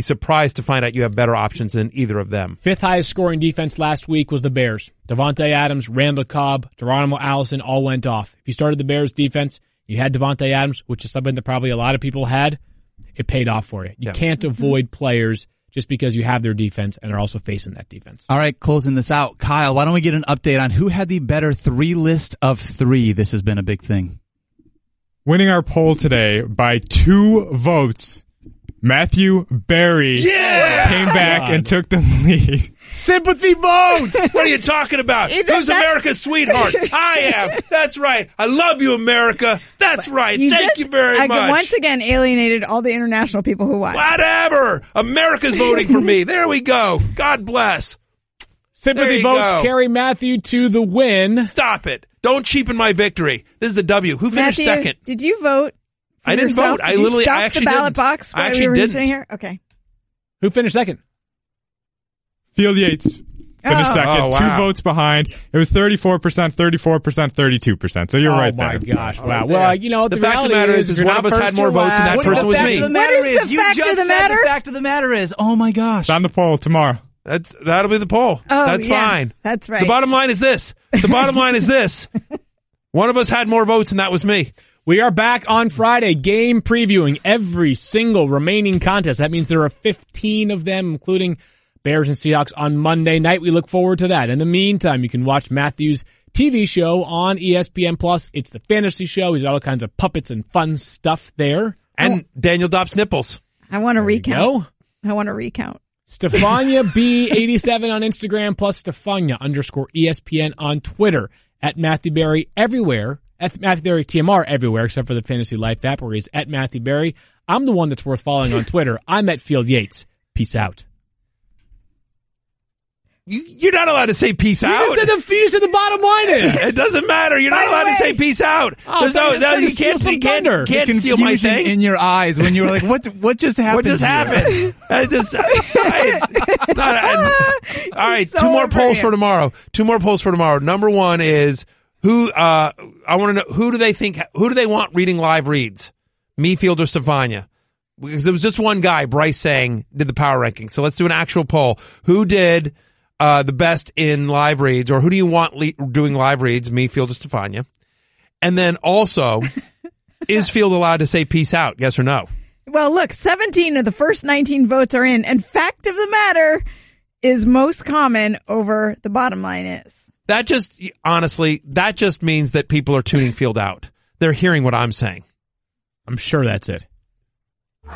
Speaker 4: surprised to find out you have better options than either of them.
Speaker 2: Fifth highest scoring defense last week was the Bears. Devontae Adams, Randall Cobb, Geronimo Allison all went off. If you started the Bears defense, you had Devontae Adams, which is something that probably a lot of people had, it paid off for you. You can't avoid players just because you have their defense and are also facing that defense.
Speaker 5: All right, closing this out. Kyle, why don't we get an update on who had the better 3 list of 3? This has been a big thing.
Speaker 8: Winning our poll today by 2 votes, Matthew Berry came back and took the lead.
Speaker 2: Sympathy votes!
Speaker 4: What are you talking about? Who's America's sweetheart? I am. That's right. I love you, America. That's right. Thank you very much.
Speaker 6: Once again alienated all the international people who watch.
Speaker 4: Whatever. America's voting for me. There we go. God bless.
Speaker 2: Sympathy votes carry Matthew to the win.
Speaker 4: Stop it. Don't cheapen my victory. This is the W. Who finished
Speaker 6: Matthew,
Speaker 4: second?
Speaker 6: Did you vote?
Speaker 4: I didn't vote.
Speaker 6: Did you stuff the ballot box while we were sitting here? Okay.
Speaker 2: Who finished second?
Speaker 8: Field Yates finished second.
Speaker 4: Oh, wow.
Speaker 8: 2 votes behind. It was 34%, 34%, 32%. So you're right there.
Speaker 2: Oh, my gosh. Wow. Well,
Speaker 4: the fact of the matter is one of us had more votes and that person was me.
Speaker 6: What is the fact of the matter?
Speaker 5: The fact of the matter is, oh my gosh.
Speaker 8: It's on the poll tomorrow.
Speaker 4: That'll be the poll.
Speaker 6: Oh,
Speaker 4: That's
Speaker 6: yeah.
Speaker 4: fine.
Speaker 6: That's right.
Speaker 4: The bottom line is this. One of us had more votes and that was me.
Speaker 2: We are back on Friday, game previewing every single remaining contest. That means there are 15 of them, including Bears and Seahawks on Monday night. We look forward to that. In the meantime, you can watch Matthew's TV show on ESPN+. It's the fantasy show. He's got all kinds of puppets and fun stuff there.
Speaker 4: And Daniel Dopp's nipples.
Speaker 6: I want to recount.
Speaker 2: Go.
Speaker 6: I want to recount.
Speaker 2: Stephania B87 on Instagram, plus Stephania_ESPN on Twitter. At Matthew Berry everywhere. At Matthew Berry TMR everywhere, except for the Fantasy Life app where he's at Matthew Berry. I'm the one that's worth following on Twitter. I'm at Field Yates. Peace out.
Speaker 4: You're not allowed to say peace out.
Speaker 2: You said the bottom line is.
Speaker 4: It doesn't matter. You're not allowed to say peace out. There's you can't steal my thing.
Speaker 5: In your eyes when you were like, what just happened?
Speaker 4: What just happened? All right,
Speaker 6: So
Speaker 4: 2 more
Speaker 6: over
Speaker 4: polls
Speaker 6: here.
Speaker 4: for tomorrow. 2 more polls for tomorrow. Number 1 is I want to know who do they want reading live reads? Me, Field, or Stephania? Because there was just one guy, Bryce, did the power ranking. So let's do an actual poll. Who did the best in live reads, or who do you want doing live reads? Me, Field, or Stephania? And then also, is Field allowed to say peace out? Yes or no?
Speaker 6: Well, look, 17 of the first 19 votes are in. And fact of the matter is most common over the bottom line is.
Speaker 4: That just, honestly, that just means that people are tuning Field out. They're hearing what I'm saying.
Speaker 2: I'm sure that's it.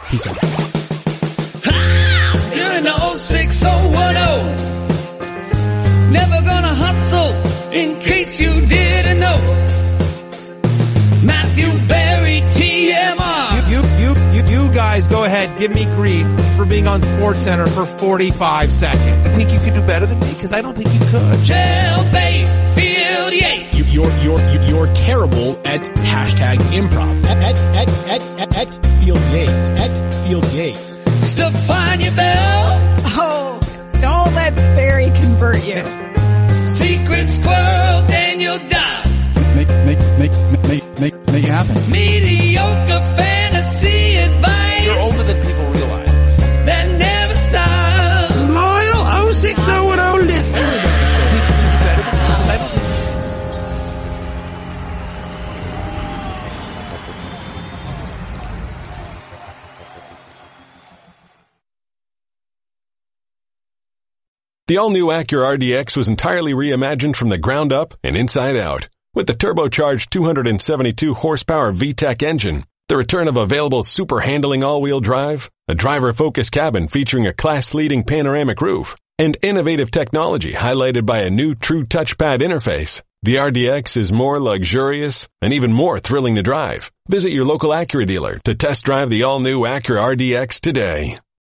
Speaker 2: Peace out.
Speaker 3: You're in the 06010. Never gonna hustle in case you didn't know. Matthew Berry, TMR.
Speaker 4: You guys go ahead, give me grief for being on SportsCenter for 45 seconds. I think you could do better than me because I don't think you could.
Speaker 3: Jailbait, Field Yates.
Speaker 2: You're terrible at hashtag improv. At Field Yates. At Field Yates.
Speaker 3: Stephania Bell.
Speaker 6: Oh, don't let Barry convert you.
Speaker 3: Secret Squirrel, Daniel Dodd.
Speaker 5: Make it happen.
Speaker 3: Mediocre fantasy advice.
Speaker 4: You're older than people realize.
Speaker 3: That never stops.
Speaker 4: Loyal 06010 listener.
Speaker 12: The all-new Acura RDX was entirely reimagined from the ground up and inside out. With the turbocharged 272 horsepower VTEC engine, the return of available super handling all-wheel drive, a driver-focused cabin featuring a class-leading panoramic roof, and innovative technology highlighted by a new True Touchpad interface, the RDX is more luxurious and even more thrilling to drive. Visit your local Acura dealer to test drive the all-new Acura RDX today.